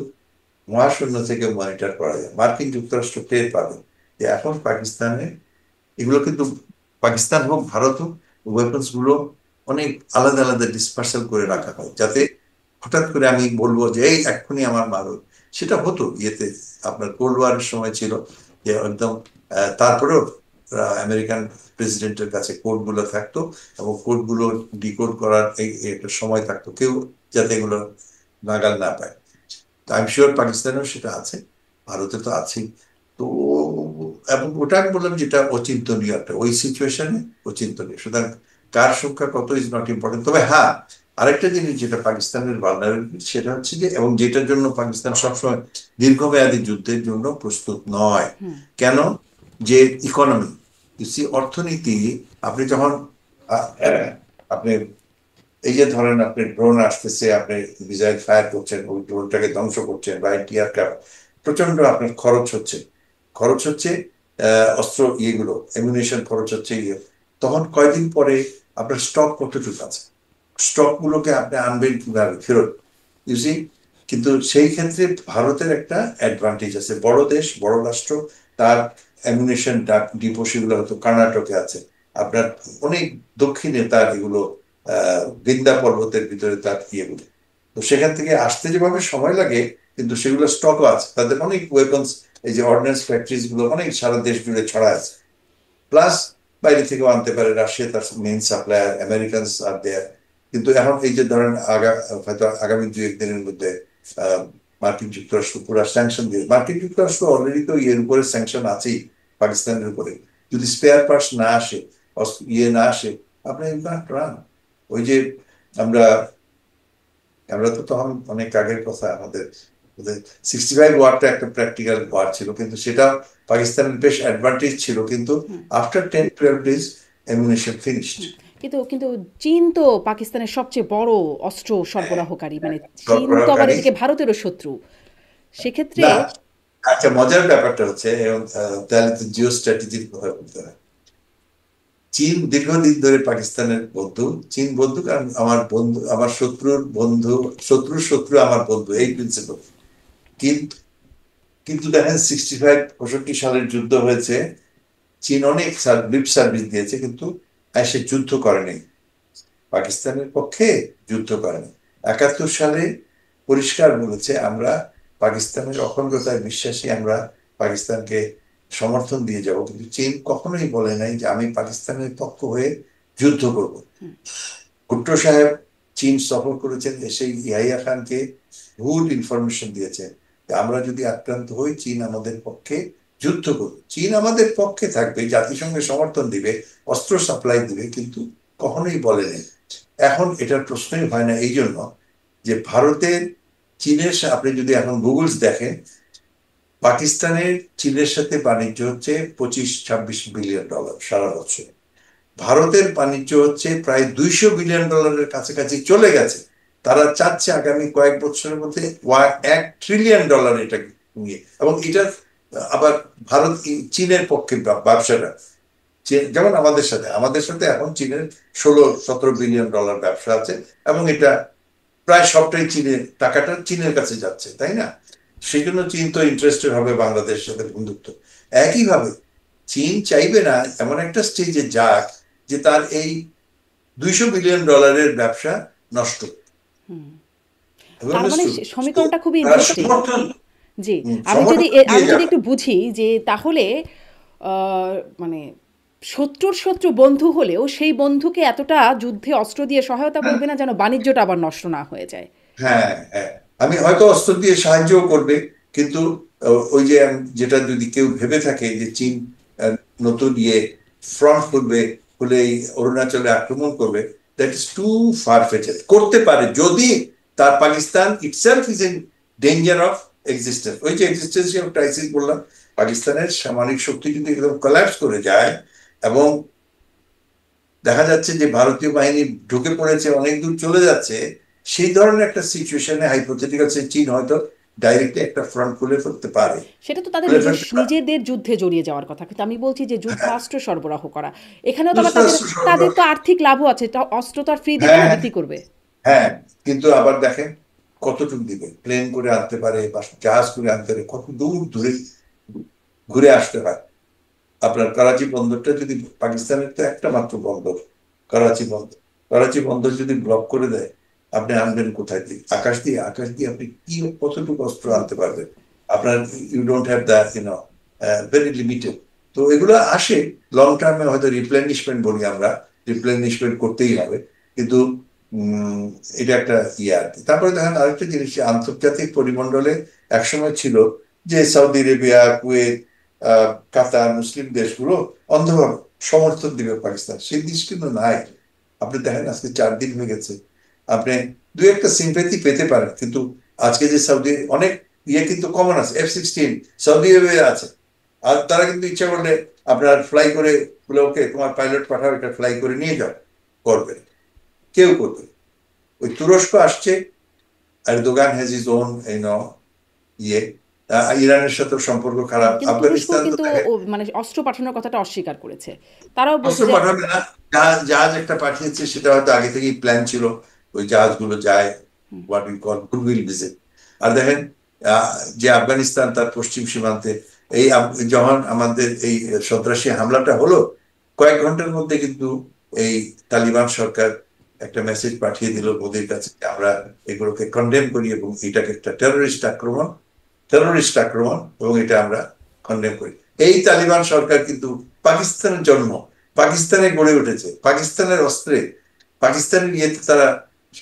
মহাশূন্য থেকে মনিটর করা যায়, মার্কিন যুক্তরাষ্ট্র টের পাবে যে এখন পাকিস্তানে এগুলো কিন্তু, পাকিস্তান হোক ভারত হোক, ওয়েপন্স গুলো অনেক আলাদা আলাদা ডিসপার্সাল করে রাখা হয়, যাতে হঠাৎ করে আমি বলবো যে এই এক্ষুনি আমার মারো, সেটা হতো ইয়েতে, আপনার কোল্ড ওয়ারের সময় ছিল যে একদম তারপরেও আমেরিকান প্রেসিডেন্টের কাছে কোড গুলো থাকতো, এবং কোড গুলো ডিকোড করার এই একটা সময় থাকতো, কেউ যাতে এগুলো নাগাল না পায়। আই এম শিওর পাকিস্তানেও সেটা আছে, ভারতে তো আছেই। তো এবং ওটা আমি বললাম যেটা অচিন্তনীয় একটা, ওই সিচুয়েশনে অচিন্তনীয়, সুতরাং কার সংখ্যা কত ইজ নট ইম্পর্টেন্ট। তবে হ্যাঁ, আরেকটা জিনিস যেটা পাকিস্তানের ভালনারেবিলিটি সেটা হচ্ছে যে, এবং যেটার জন্য পাকিস্তান সবসময় দীর্ঘমেয়াদী যুদ্ধের জন্য প্রস্তুত নয়। কেন? যে ইকোনমি, অর্থনীতি, আপনি যখন আহ, আপনি এই যে ধরেন আপনি ড্রোন আসতেছে, আপনি মিসাইল ফায়ার করছেন, ওই ড্রোনটাকে ধ্বংস করছেন, বা এয়ারক্রাফট, প্রচন্ড আপনার খরচ হচ্ছে, খরচ হচ্ছে অস্ত্র ইয়েগুলো, এমুনিশন খরচ হচ্ছে ইয়ে, তখন কয়দিন পরে আপনার স্টক কতটুকু আছে, স্টক গুলোকে আপনি আনবেন কিভাবে ফেরত, ইউসি? কিন্তু সেই ক্ষেত্রে ভারতের একটা অ্যাডভান্টেজ আছে, বড় দেশ, বড় রাষ্ট্র, তার অ্যামিউনিশন ডিপো সেগুলো হয়তো কর্ণাটকে আছে, আপনার অনেক দক্ষিণে তার এগুলো বিন্দা পর্বতের ভিতরে তার ইয়েগুলো, তো সেখান থেকে আসতে যেভাবে সময় লাগে, কিন্তু সেগুলো স্টকও আছে, তাদের অনেক ওয়েপন্স, এই যে অর্ডিন্যান্স ফ্যাক্টরিজ গুলো অনেক সারা দেশ জুড়ে ছড়া আছে। প্লাস বাইরে থেকেও আনতে পারে, রাশিয়া তার মেইন সাপ্লায়ার, আমেরিকানস আর দেয়ার। কিন্তু এখন এই যে ধরেন হয়তো আগামী 2-1 দিনের মধ্যে আহ, মার্কিন যুক্তরাষ্ট্র পুরো স্যাংশন দিয়ে, মার্কিন যুক্তরাষ্ট্র অলরেডি তো ইয়ের উপরে স্যাংশন আছেই পাকিস্তানের উপরে। যদি স্পেয়ার পার্টস না আসে, না আসে, আপনি রান। ওই যে আমরা আমরা তো তখন অনেক আগের কথা, আমাদের 65 ওয়ারটা একটা প্র্যাকটিক্যাল ওয়ার ছিল, কিন্তু সেটা পাকিস্তানের বেশ অ্যাডভান্টেজ ছিল, কিন্তু আফটার 10-12 ডেজ অ্যামুনিশন ফিনিশড। কিন্তু কিন্তু চীন তো পাকিস্তানের সবচেয়ে বড় অস্ত্র সরবরাহকারী, মানে চীন তো আবার সরবরাহকারী। এদিকে ভারতেরও শত্রু সেক্ষেত্রে। না, আচ্ছা, মজার ব্যাপারটা হচ্ছে, এবং তাহলে তো জিও স্ট্র্যাটেজির কথা বলতে হয়। চীন দীর্ঘদিন ধরে পাকিস্তানের বন্ধু। চীন বন্ধু কারণ আমার বন্ধু আমার শত্রুর বন্ধু, শত্রুর শত্রু আমার বন্ধু, এই প্রিন্সিপাল। কিন্তু কিন্তু দেখেন 65-65 সালের যুদ্ধ হয়েছে, চীন অনেক লিপ সার্ভিস দিয়েছে, কিন্তু এসে যুদ্ধ করেনি, পাকিস্তানের পক্ষে যুদ্ধ করেনি। 71 সালে পরিষ্কার বলেছে, আমরা পাকিস্তানের অখণ্ডতায় বিশ্বাসী, আমরা পাকিস্তানকে সমর্থন দিয়ে যাব, কিন্তু চীন কখনোই বলে নাই যে আমি পাকিস্তানের পক্ষ হয়ে যুদ্ধ করব। ভুট্টো সাহেব চীন সফর করেছেন, এসে ইয়াহিয়া খানকে ভুল ইনফরমেশন দিয়েছেন যে আমরা যদি আক্রান্ত হই চীন আমাদের পক্ষে যুদ্ধ করবে, চীন আমাদের পক্ষে থাকবে, জাতিসংঘে সমর্থন দিবে, অস্ত্র সাপ্লাই দিবে, কিন্তু কখনোই বলেনি। এখন এটার প্রশ্নই হয় না, এই জন্য যে ভারতের চীনের আপনি যদি এখন গুগলস দেখেন, পাকিস্তানের চীনের সাথে বাণিজ্য হচ্ছে 25-26 বিলিয়ন ডলার সারা বছর। ভারতের বাণিজ্য হচ্ছে প্রায় 200 বিলিয়ন ডলারের কাছাকাছি চলে গেছে। তারা চাচ্ছে আগামী কয়েক বছরের মধ্যে 1 ট্রিলিয়ন ডলার এটা নিয়ে, এবং এটা আবার ভারত চীনের পক্ষে ব্যবসাটা। যেমন আমাদের সাথে এখন চীনের 16-17 বিলিয়ন ডলার ব্যবসা আছে, এবং এটা প্রায় সবটাই চীনের টাকাটা চীনের কাছে যাচ্ছে, তাই না? সেই জন্য চীন তো ইন্টারেস্টেড হবে বাংলাদেশের সাথে বন্ধুত্ব। একইভাবে চীন চাইবে না এমন একটা স্টেজে যাক যে তার এই 200 বিলিয়ন ডলারের ব্যবসা নষ্ট। তার মানে তো সমীকরণটা খুবই তারা ইন্টারেস্টিং। সমর্থন জি, সমর্থন দিয়ে আমি যদি যাবে। একটু বুঝি যে তাহলে মানে শত্রুর শত্রু বন্ধু হলেও সেই বন্ধুকে এতটা যুদ্ধে অস্ত্র দিয়ে সহায়তা হ্যাঁ, করবে না যেন বাণিজ্যটা আবার নষ্ট না হয়ে যায়। হ্যাঁ, হ্যাঁ, আমি হয়তো অস্ত্র দিয়ে সাহায্যও করবে, কিন্তু ওই যে যেটা যদি কেউ ভেবে থাকে যে চীন আহ, নতুন ফ্রন্ট খুলবে, খুলে এই অরুণাচলে আক্রমণ করবে, দ্যাট ইজ টু ফার ফেচেড। করতে পারে যদি তার Pakistan itself is in danger of existence. ওই যে এক্সিস্টেন্সিয়াল ক্রাইসিস বললাম, পাকিস্তানের সামরিক শক্তি যদি একদম কোল্যাপস করে যায়, এবং দেখা যাচ্ছে যে ভারতীয় বাহিনী ঢুকে পড়েছে, অনেক দূর চলে যাচ্ছে, সেই ধরনের একটা সিচুয়েশনে হাইপোথেটিক্যাল চীন হয়তো ডাইরেক্টলি একটা ফ্রন্ট খুলে ফেলতে পারে। সেটা তো তাদের খুলে ফেলতে পারে। নিজেদের যুদ্ধে জড়িয়ে যাওয়ার কথা, কিন্তু আমি বলছি যে যুদ্ধাস্ত্র সরবরাহ করা, এখানেও তো আবার তাদের যুক্তরাষ্ট্র তাদের সরকার। তো আর্থিক লাভও আছে, তা অস্ত্র তো আর ফ্রি দিবে না, হ্যাঁ, বিক্রি করবে। হ্যাঁ, কিন্তু আবার দেখেন কতটুকু দিবে, প্লেন করে আনতে পারে বা জাহাজ করে আনতে পারে, কত দূর দূরে ঘুরে আসতে হয়। আপনার করাচি বন্দরটা যদি, পাকিস্তানের তো একটা মাত্র বন্দর করাচি বন্দর, করাচি বন্দর যদি ব্লক করে দেয়, আপনি আনবেন কোথায় দিয়ে? আকাশ দিয়ে আপনি কি কতটুকু অস্ত্র আনতে পারবেন? আপনার you don't have that, very limited. তো এগুলো আসে লং টার্মে, হয়তো রিপ্লেনিশমেন্ট বলি আমরা, রিপ্লেনিশমেন্ট করতেই হবে, কিন্তু উম, এটা একটা আর কি। তারপরে দেখেন আরেকটা জিনিস, আন্তর্জাতিক পরিমণ্ডলে একসময় ছিল যে সৌদি আরেবিয়া, কুয়েত, কাতার, মুসলিম দেশগুলো অন্ধভাবে সমর্থন দিবে পাকিস্তান, সেই দেশ কিন্তু নাই। আপনি দেখেন আজকে 4 দিন হয়ে গেছে, আপনি দু একটা সিম্পেথি পেতে পারেন, কিন্তু আজকে যে সৌদি অনেক কিন্তু কমন আছে, F-16 সৌদি আরবে আছে, আর তারা কিন্তু ইচ্ছা করলে আপনার ফ্লাই করে বলে, ওকে তোমার পাইলট পাঠাও, এটা ফ্লাই করে নিয়ে যাও, করবে, কেউ করবে। ওই তুরস্ক আসছে, এরদোগান হ্যাজ ইজ ওন ইয়ে ইরানের সাথে সম্পর্ক খারাপ, কিন্তু তুরস্ক আফগানিস্তান তো কিন্তু দেখেন মানে অস্ত্র পাঠানোর কথাটা অস্বীকার করেছে। তারাও বলছে অস্ত্র যে পাঠাবে না। জাহাজ একটা পাঠিয়েছে, সেটা হয়তো আগে থেকেই প্ল্যান ছিল, ওই জাহাজগুলো যায় what we call goodwill visit. আর দেখেন আহ, যে আফগানিস্তান তার পশ্চিম সীমান্তে এই যখন আমাদের এই সন্ত্রাসী হামলাটা হলো, কয়েক ঘন্টার মধ্যে কিন্তু এই তালিবান সরকার একটা মেসেজ পাঠিয়ে দিল মোদির কাছে যে আমরা এগুলোকে কন্ডেম করি, এবং এটাকে একটা টেরোরিস্ট আক্রমণ, এবং এটা আমরা কন্ডেম করি। এই তালিবান সরকার কিন্তু পাকিস্তানের জন্ম, পাকিস্তানে গড়ে উঠেছে, পাকিস্তানের অস্ত্রে, পাকিস্তানের ইয়েতে তারা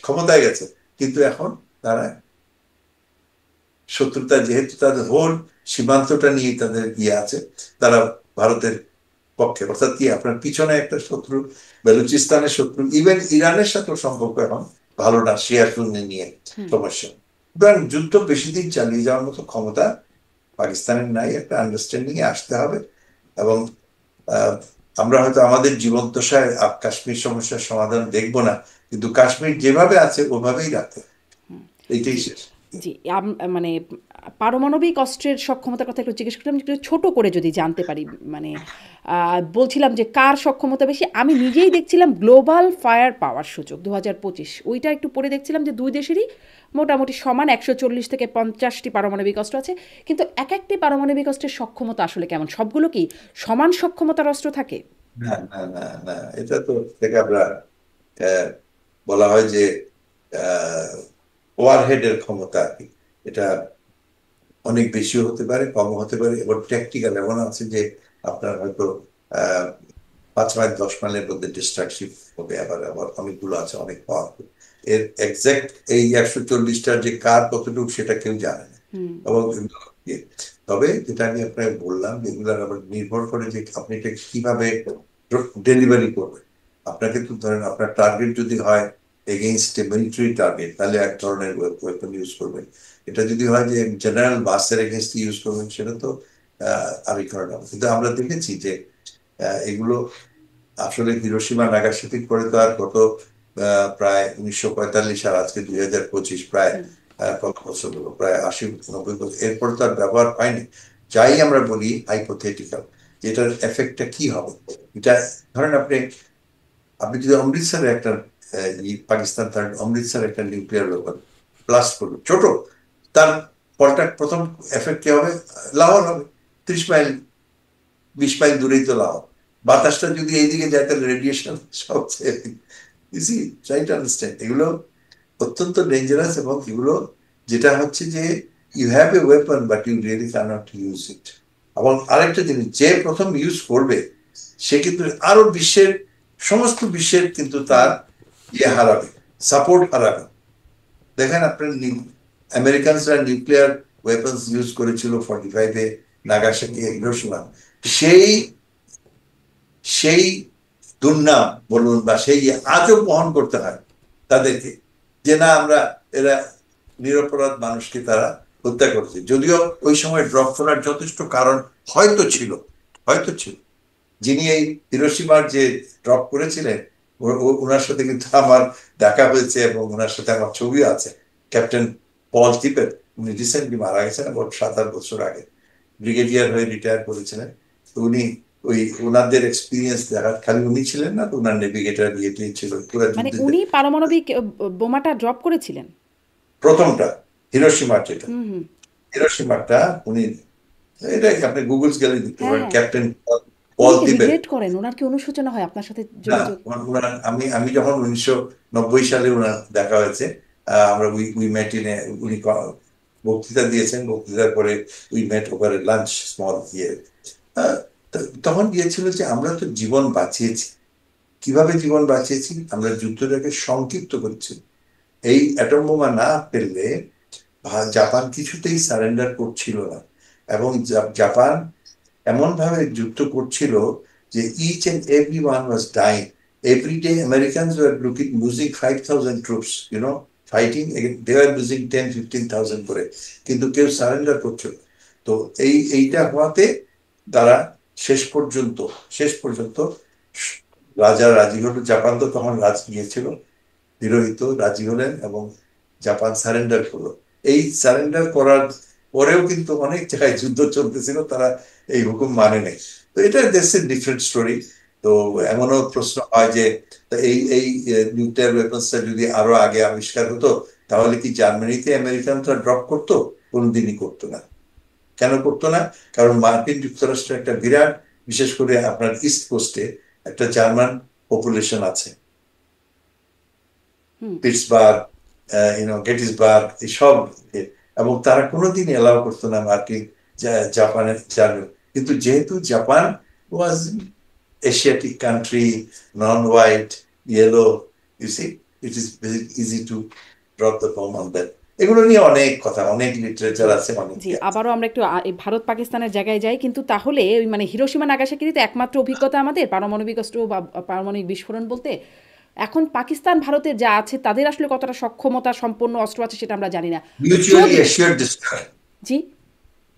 ক্ষমতায় গেছে, কিন্তু এখন তারা শত্রুতা, যেহেতু তাদের হোল সীমান্তটা নিয়ে তাদের আছে, তারা ভারতের পক্ষে, অর্থাৎ কি আপনার পিছনে একটা শত্রু, বেলুচিস্তানের শত্রু, ইভেন ইরানের সাথেও সম্পর্ক এখন ভালো না, শিয়া সুন্নি নিয়ে হুম। সমস্যা। সুতরাং যুদ্ধ বেশি দিন চালিয়ে যাওয়ার মতো ক্ষমতা পাকিস্তানের নাই, একটা আন্ডারস্ট্যান্ডিং এ আসতে হবে। এবং আহ, আমরা হয়তো আমাদের জীবদ্দশায় কাশ্মীর সমস্যার সমাধান দেখবো না, কিন্তু কাশ্মীর যেভাবে আছে ওভাবেই রাখতে হবে। এইটাই জি, শেষ। জি। মানে পারমাণবিক অস্ত্রের সক্ষমতার কথা একটু জিজ্ঞেস করলাম, একটু ছোট করে যদি জানতে পারি। মানে বলছিলাম যে কার সক্ষমতা বেশি। আমি নিজেই দেখছিলাম গ্লোবাল ফায়ার পাওয়ার সূচক 2025, ওইটা একটু পড়ে দেখছিলাম যে দুই দেশেরই মোটামুটি সমান 140 থেকে 50টি পারমাণবিক অস্ত্র আছে। কিন্তু এক একটি পারমাণবিক অস্ত্রের সক্ষমতা আসলে কেমন? সবগুলো কি সমান সক্ষমতার অস্ত্র থাকে? না, না, না, না, এটা তো থেকে আমরা আহ, বলা হয় যে ওয়ারহেডের ক্ষমতা আর কি। এটা অনেক বেশিও হতে পারে, কমও হতে পারে, এবং ট্যাকটিক্যাল এমন আছে যে আপনার হয়তো আহ 5 মাইল 10 মাইলের মধ্যে ডিস্ট্রাকশন হবে, আবার আবার অনেকগুলো আছে অনেক পাওয়ারফুল। এর এক্সাক্ট এই 140টার যে কার কতটুকু সেটা কেউ জানে না। হুম। এবং ইয়ে, তবে যেটা আমি আপনাকে বললাম, এগুলার আবার নির্ভর করে যে আপনি এটা কিভাবে ডেলিভারি করবেন। আপনাকে তো ধরেন আপনার টার্গেট যদি হয় এগেইনস্ট এ মিলিটারি টার্গেট, তাহলে এক ধরনের ওয়েপন ইউজ করবেন। এটা যদি হয় যে জেনারেল বাসের এগেইনস্ট ইউজ করবেন, সেটা তো আরেক ধরনের হবে। কিন্তু আমরা দেখেছি যে এগুলো আসলে হিরোশিমা নাগাসাকির পরে তো আর কত প্রায় 1945 সাল, আজকে 2025, প্রায় হুম। কত বছর হলো, প্রায় 80-90 বছর, এরপর তো আর ব্যবহার হয়নি। যাই আমরা বলি হাইপোথেটিক্যাল, যে এটার এফেক্টটা কি হবে। এটা ধরেন আপনি আপনি যদি অমৃতসরে একটা পাকিস্তান তার অমৃতসরে একটা নিউক্লিয়ার ওয়েপন ব্লাস্ট করলো ছোট, তার পরটা প্রথম এফেক্ট কি হবে? লাহোর হবে। 30 মাইল 20 মাইল দূরেই তো লাহোর। বাতাসটা যদি এইদিকে যায় তাহলে রেডিয়েশন সবচেয়ে ইজি। ট্রাই টু আন্ডারস্ট্যান্ড, এগুলো অত্যন্ত ডেঞ্জারাস। এবং এগুলো যেটা হচ্ছে যে you have a weapon but you really can't use it. এবং আরেকটা জিনিস, যে প্রথম ইউজ করবে সে কিন্তু আরো বিশ্বের সমস্ত বিশ্বের কিন্তু তার হারাবে, সাপোর্ট হারাবে। দেখেন আপনার আমেরিকানসরা নিউক্লিয়ার ওয়েপন্স ইউজ করেছিল 45-এ, নাগাসাকি, হিরোশিমা। সেই সেই দুর্নাম বলুন বা সেই আজও বহন করতে হয় তাদেরকে, যে না আমরা, এরা নিরপরাধ মানুষকে তারা হত্যা করেছে। যদিও ওই সময় ড্রপ করার যথেষ্ট কারণ হয়তো ছিল, হয়তো ছিল। যিনি এই হিরোশিমার যে ড্রপ করেছিলেন, ওনার সাথে কিন্তু আমার দেখা হয়েছে, এবং ওনার সাথে আমার ছবি আছে। ক্যাপ্টেন পল টিপের, উনি রিসেন্টলি মারা গেছেন, এবং 7-8 বছর আগে ব্রিগেডিয়ার হয়ে রিটায়ার করেছিলেন। তো উনি ওই ওনাদের এক্সপিরিয়েন্স দেখা, খালি উনি ছিলেন না তো, ওনার নেভিগেটর ইয়ে ছিল পুরো মানে যুদ্ধে। উনি পারমাণবিক বোমাটা ড্রপ করেছিলেন? প্রথমটা হিরোশিমার যেটা, হুম, হুম। হিরোশিমারটা উনি, এটাই আপনি গুগলস গেলে দেখতে হ্যাঁ, পারেন, হ্যাঁ। ক্যাপ্টেন উনি পল কি তিবেট। রিগ্রেট করেন? উনার কি অনুশোচনা হয় আপনার সাথে না, যোগাযোগ? আমি আমি যখন 1990 সালে ওনার দেখা হয়েছে, আমরা উই উই মেট ইন, উনি বক্তৃতা দিয়েছেন, বক্তৃতার পরে we met over lunch small ইয়ে। আহ, তখন গিয়েছিল যে আমরা তো জীবন বাঁচিয়েছি। কিভাবে জীবন বাঁচিয়েছি? আমরা যুদ্ধটাকে সংক্ষিপ্ত করেছি। এই অ্যাটম বোমা না ফেললে জাপান কিছুতেই সারেন্ডার করছিল না। এবং জাপান এমন ভাবে যুদ্ধ করছিল যে each and every one was dying. Every day Americans were losing 5,000 troops, fighting. They are losing 10-15,000 করে, কিন্তু কেউ সারেন্ডার করছিল না। তো এইটা হওয়াতে তারা শেষ পর্যন্ত রাজা রাজি হলো। জাপান তো তখন রাজ নিয়েছিল, বিরোহিত রাজি হলেন, এবং জাপান সারেন্ডার করলো। এই সারেন্ডার করার পরেও কিন্তু অনেক জায়গায় যুদ্ধ চলতেছিল, তারা এই হুকুম মানে নেই। তো এটা দেশের ডিফারেন্ট স্টোরি। তো এমনও প্রশ্ন হয় যে তা এই এই নিউক্লিয়ার ওয়েপন্সটা যদি আরো আগে আবিষ্কার হতো, তাহলে কি জার্মানিতে আমেরিকানরা ড্রপ করতো? কোনদিনই করতো না। কেন করতো না? কারণ মার্কিন যুক্তরাষ্ট্রের একটা বিরাট, বিশেষ করে আপনার ইস্ট কোস্টে একটা জার্মান পপুলেশন আছে, হুম। পিটসবার্গ, গেটিসবার্গ, এইসব। এবং তারা কোনোদিন এলাও করতো না মার্কিন জাপানের জার্মান। কিন্তু যেহেতু Japan was Asiatic country, non white, yellow, you see, it is very easy to drop the bomb on that. এগুলো নিয়ে অনেক কথা, অনেক লিটারেচার জি আছে, অনেক জি, ইয়ে আছে। আবারও আমরা একটু এই ভারত পাকিস্তানের জায়গায় যাই, কিন্তু তাহলে ওই মানে হিরোশিমা নাগাসাকিরই তো একমাত্র অভিজ্ঞতা আমাদের পারমাণবিক অস্ত্র বা পারমাণবিক বিস্ফোরণ বলতে। এখন পাকিস্তান ভারতের যা আছে তাদের আসলে কতটা সক্ষমতা সম্পন্ন অস্ত্র আছে সেটা আমরা জানি না। মিউচুয়ালি যদি অ্যাসিওর্ড ডিস্ট্রাকশন, জি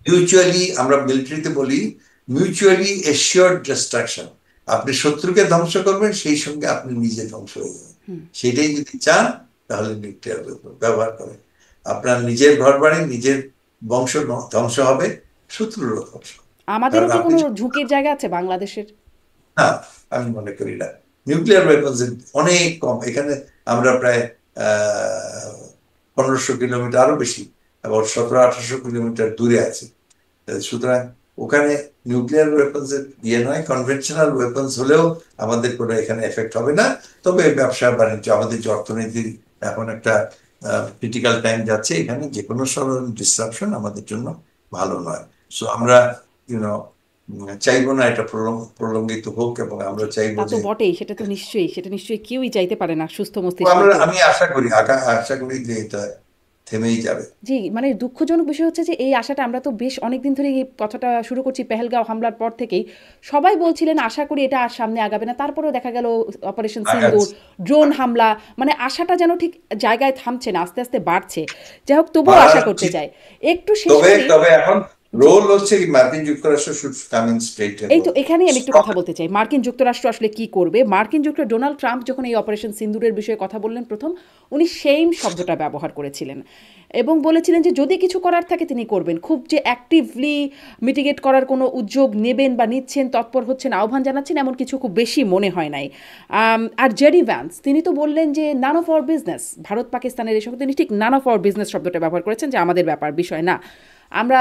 মিউচুয়ালি আমরা মিলিটারিতে বলি মিউচুয়ালি এশিওর্ড ডিস্ট্রাকশন। আপনি শত্রুকে ধ্বংস করবেন, সেই সঙ্গে আপনি নিজে ধ্বংস হয়ে যাবেন। সেটাই যদি চান তাহলে নিউক্লিয়ার ব্যবহার করেন। আপনার নিজের ঘর বাড়ি, নিজের বংশ ধ্বংস হবে, শত্রুরও ধ্বংস হবে। আমাদেরও কারণ কি আপনি কোনো ঝুঁকির জায়গা আছে বাংলাদেশের? না, আমি মনে করি না। নিউক্লিয়ার ওয়েপন্স অনেক কম এখানে। আমরা প্রায় 1500 কিলোমিটার, আরো বেশি, আবার 1700-1800 কিলোমিটার দূরে আছি। সুতরাং ওখানে নিউক্লিয়ার ওয়েপন্স এর ইয়ে নয়, কনভেনশনাল ওয়েপন্স হলেও আমাদের কোনো এখানে এফেক্ট হবে না। তবে ব্যবসা বাণিজ্য, আমাদের যে অর্থনীতির এখন একটা ক্রিটিক্যাল টাইম যাচ্ছে, এখানে যে কোনো ধরনের ডিসরাপশন আমাদের জন্য ভালো নয়। সো আমরা ইউনো চাইবো না এটা প্রলম্বিত হোক, এবং আমরা জি, চাইবো তা তো যে বটেই, সেটা নিশ্চয়ই কেউই চাইতে পারে না, সুস্থ মস্তিষ্ক কেউ। আমি আশা করি, আশা করি যে এটা থেমেই যাবে। জি, মানে দুঃখজনক বিষয় হচ্ছে যে এই আশাটা আমরা তো বেশ অনেকদিন ধরে এই কথাটা শুরু করছি পেহেলগাঁও হামলার পর থেকেই। সবাই বলছিলেন আশা করি এটা আর সামনে আগাবে না। তারপরেও দেখা গেল অপারেশন সিন্দুর, আগাচ্ছে, ড্রোন হামলা, মানে আশাটা যেন ঠিক জায়গায় থামছে না, আস্তে আস্তে বাড়ছে। যাই হোক, তবুও বাড়া আশা করতে উচিত। চাই। একটু শেষ তবে করি। তবে এখন জি, রোল হচ্ছে কি, মার্কিন যুক্তরাষ্ট্র শুড কাম ইন স্ট্রেট এই এবং তো এখানেই আমি একটু স্টপ। কথা বলতে চাই, মার্কিন যুক্তরাষ্ট্র আসলে কি করবে। মার্কিন যুক্তরাষ্ট্র ডোনাল্ড ট্রাম্প যখন এই অপারেশন সিন্দুরের বিষয়ে কথা বললেন প্রথম, উনি সেইম শব্দটা ব্যবহার করেছিলেন এবং বলেছিলেন যে যদি কিছু করার থাকে তিনি করবেন। খুব যে অ্যাক্টিভলি মিটিগেট করার কোনো উদ্যোগ নেবেন বা নিচ্ছেন, তৎপর হচ্ছেন, আহ্বান জানাচ্ছেন, এমন কিছু খুব বেশি মনে হয় নাই। আর জেডি ভ্যান্স তিনি তো বললেন যে none of our business, Bharat পাকিস্তানের এই সঙ্গে তিনি ঠিক নান অফ আওয়ার বিজনেস শব্দটা ব্যবহার করেছেন, যে আমাদের ব্যাপার, বিষয় না। আমরা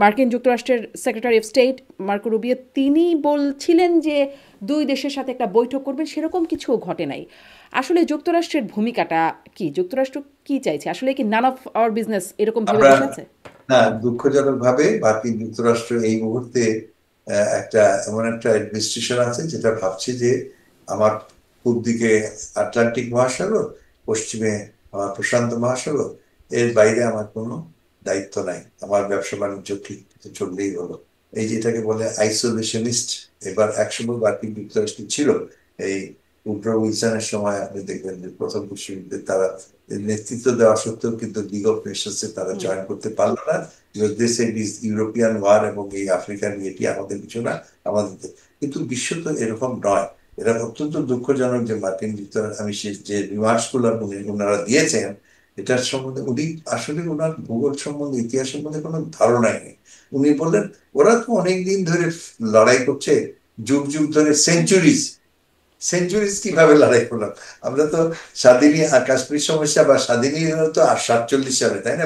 মার্কিন যুক্তরাষ্ট্রের secretary of state Marco Rubio তিনি বলছিলেন যে দুই দেশের সাথে একটা বৈঠক করবেন, সেরকম কিছু ঘটে নাই। আসলে যুক্তরাষ্ট্রের ভূমিকাটা কি? যুক্তরাষ্ট্র কি চাইছে আসলে? কি নান অফ আওয়ার বিজনেস এরকম ভেবে আমরা বসে আছে? না, দুঃখজনক ভাবে মার্কিন যুক্তরাষ্ট্র এই মুহূর্তে একটা এমন একটা অ্যাডমিনিস্ট্রেশন আছে যেটা ভাবছে যে আমার পূব দিকে আটলান্টিক মহাসাগর, পশ্চিমে আমার প্রশান্ত মহাসাগর, এর বাইরে আমার কোনো দায়িত্ব নাই, আমার ব্যবসা বাণিজ্য ঠিক চললেই হলো। এই যেটাকে বলে আইসোলেশনিস্ট। এবার একসময় মার্কিন যুক্তরাষ্ট্র ছিল, এই উড্রো উইলসনের সময় আপনি দেখবেন যে প্রথম বিশ্বযুদ্ধে তারা নেতৃত্ব দেওয়া সত্ত্বেও কিন্তু লিগ অফ নেশনসে তারা হুম। জয়েন করতে পারলো না। দেশে ইউরোপিয়ান ওয়ার এবং এই আফ্রিকান এটি আমাদের কিছু না, আমাদের কিন্তু বিশ্ব তো এরকম নয়। এটা অত্যন্ত দুঃখজনক যে মার্কিন যুক্তরাষ্ট্র, আমি যে রিমার্কস গুলো ওনারা দিয়েছেন এটার সম্বন্ধে, উনি আসলে ওনার ভূগোল সম্বন্ধে, ইতিহাস সম্বন্ধে কোনো ধারণাই নেই। উনি বললেন ওরা তো অনেক দিন ধরে লড়াই করছে, যুগ যুগ ধরে, সেঞ্চুরিজ। সেঞ্চুরিজ কিভাবে লড়াই করলাম? আমরা তো স্বাধীনী কাশ্মীর সমস্যা বা স্বাধীনী হলো তো 47 সালে, তাই না?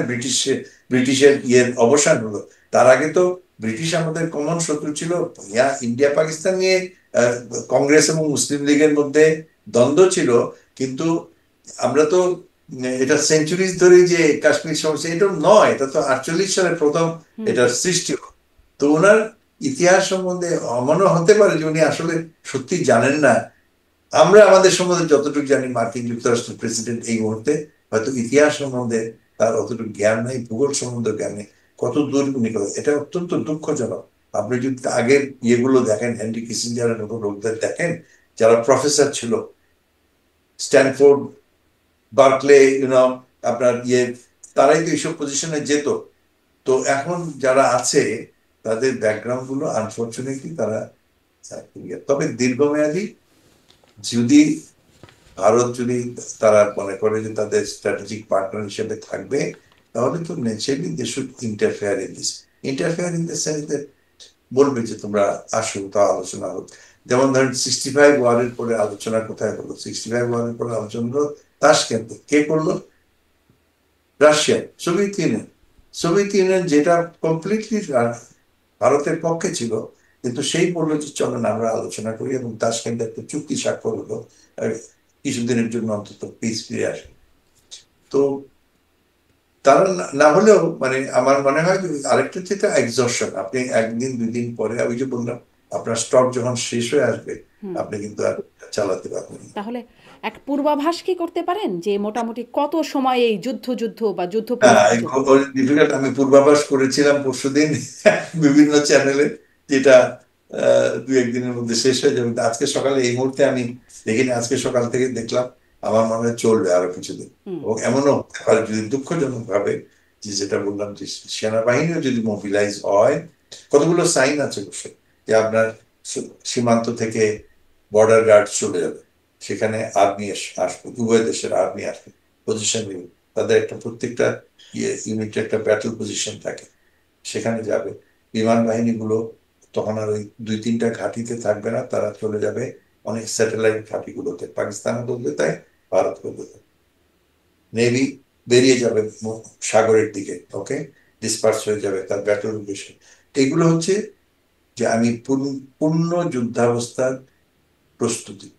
ব্রিটিশের ইয়ের অবসান হলো। তার আগে তো ব্রিটিশ আমাদের কমন শত্রু ছিল। ইন্ডিয়া পাকিস্তান নিয়ে কংগ্রেস এবং মুসলিম লীগের মধ্যে দ্বন্দ্ব ছিল, কিন্তু আমরা তো এটা সেঞ্চুরিজ ধরে যে কাশ্মীর সমস্যা, এটা নয়, এটা তো 48 সালে প্রথম এটার সৃষ্টি হলো। তো ওনার ইতিহাস সম্বন্ধে অমনও হতে পারে যে উনি আসলে সত্যি জানেন না। আমরা আমাদের সম্বন্ধে যতটুকু জানি, মার্কিন যুক্তরাষ্ট্রের প্রেসিডেন্ট এই মুহূর্তে হয়তো ইতিহাস সম্বন্ধে তার অতটুকু জ্ঞান নেই, ভূগোল সম্বন্ধে জ্ঞান নেই। কত দূর উনি করে, এটা অত্যন্ত দুঃখজনক। আপনি যদি আগের ইয়েগুলো দেখেন, হেনরি কিসিঞ্জারের মতো লোকদের দেখেন যারা প্রফেসর ছিল, স্ট্যানফোর্ড, বার্কলে, আপনার ইয়ে, তারাই তো এইসব পজিশনে যেত। তো এখন যারা আছে তাদের ব্যাকগ্রাউন্ড গুলো আনফর্চুনেটলি তারা, তবে দীর্ঘমেয়াদী যদি ভারত যদি তারা মনে করে যে তাদের স্ট্র্যাটেজিক পার্টনার হিসেবে থাকবে, তাহলে তো naturally they should interfere in this. Interfere in the sense that বলবে যে তোমরা আসো, তা আলোচনা হোক। যেমন ধরেন 65 ওয়ারের পরে আলোচনা কোথায় হলো? 65 ওয়ারের পরে আলোচনা হলো তাশকেন্তে। কে করলো? Russia, Soviet union. Soviet union যেটা কমপ্লিটলি ভারতের পক্ষে ছিল, কিন্তু সেই বললো যে চলেন আমরা আলোচনা করি, এবং তাশকেন্তে একটা চুক্তি স্বাক্ষর হলো, কিছুদিনের জন্য অন্তত পিস ফিরে আসে। তো তারা না হলেও মানে আমার মনে হয় যে আরেকটা যেটা এক্সর্শন, আপনি একদিন দুই দিন পরে, আমি যে বললাম আপনার স্টক যখন শেষ হয়ে আসবে হুম। আপনি কিন্তু আর চালাতে পারবেন না। তাহলে এক পূর্বাভাস কি করতে পারেন যে মোটামুটি কত সময় এই যুদ্ধ বা যুদ্ধ হ্যাঁ, পরিস্থিতি চলতে পারে? ডিফিকাল্ট। আমি পূর্বাভাস করেছিলাম পরশুদিন বিভিন্ন চ্যানেলে, যেটা দুই একদিনের মধ্যে শেষ হয়ে যাবে। কিন্তু আজকে সকালে এই মুহূর্তে আমি দেখিনি, আজকে সকাল থেকে দেখলাম, আমার মনে হয় চলবে আরো কিছুদিন। হুম। এবং এমনও হতে পারে, যদি দুঃখজনক ভাবে, যে যেটা বললাম, যে সেনাবাহিনীও যদি মোবিলাইজ হয়, কতগুলো সাইন আছে অবশ্য, যে আপনার সীমান্ত থেকে বর্ডার গার্ড চলে যাবে, সেখানে আর্মি আসবে, উভয় দেশের আর্মি আসবে, পজিশন নিবে, তাদের একটা প্রত্যেকটা ইউনিটের একটা ব্যাটল পজিশন থাকে, সেখানে যাবে। বিমান বাহিনীগুলো তখন আর ওই দুই তিনটা ঘাঁটিতে থাকবে না, তারা চলে যাবে অনেক স্যাটেলাইট ঘাঁটিগুলোতে, পাকিস্তানও বলতে তাই, ভারত বলতে তাই। নেভি বেরিয়ে যাবে সাগরের দিকে, ওকে, ডিসপার্স হয়ে যাবে তার ব্যাটল উদ্দেশ্যে। এগুলো হচ্ছে যে আমি পূর্ণ যুদ্ধাবস্থার প্রস্তুতি।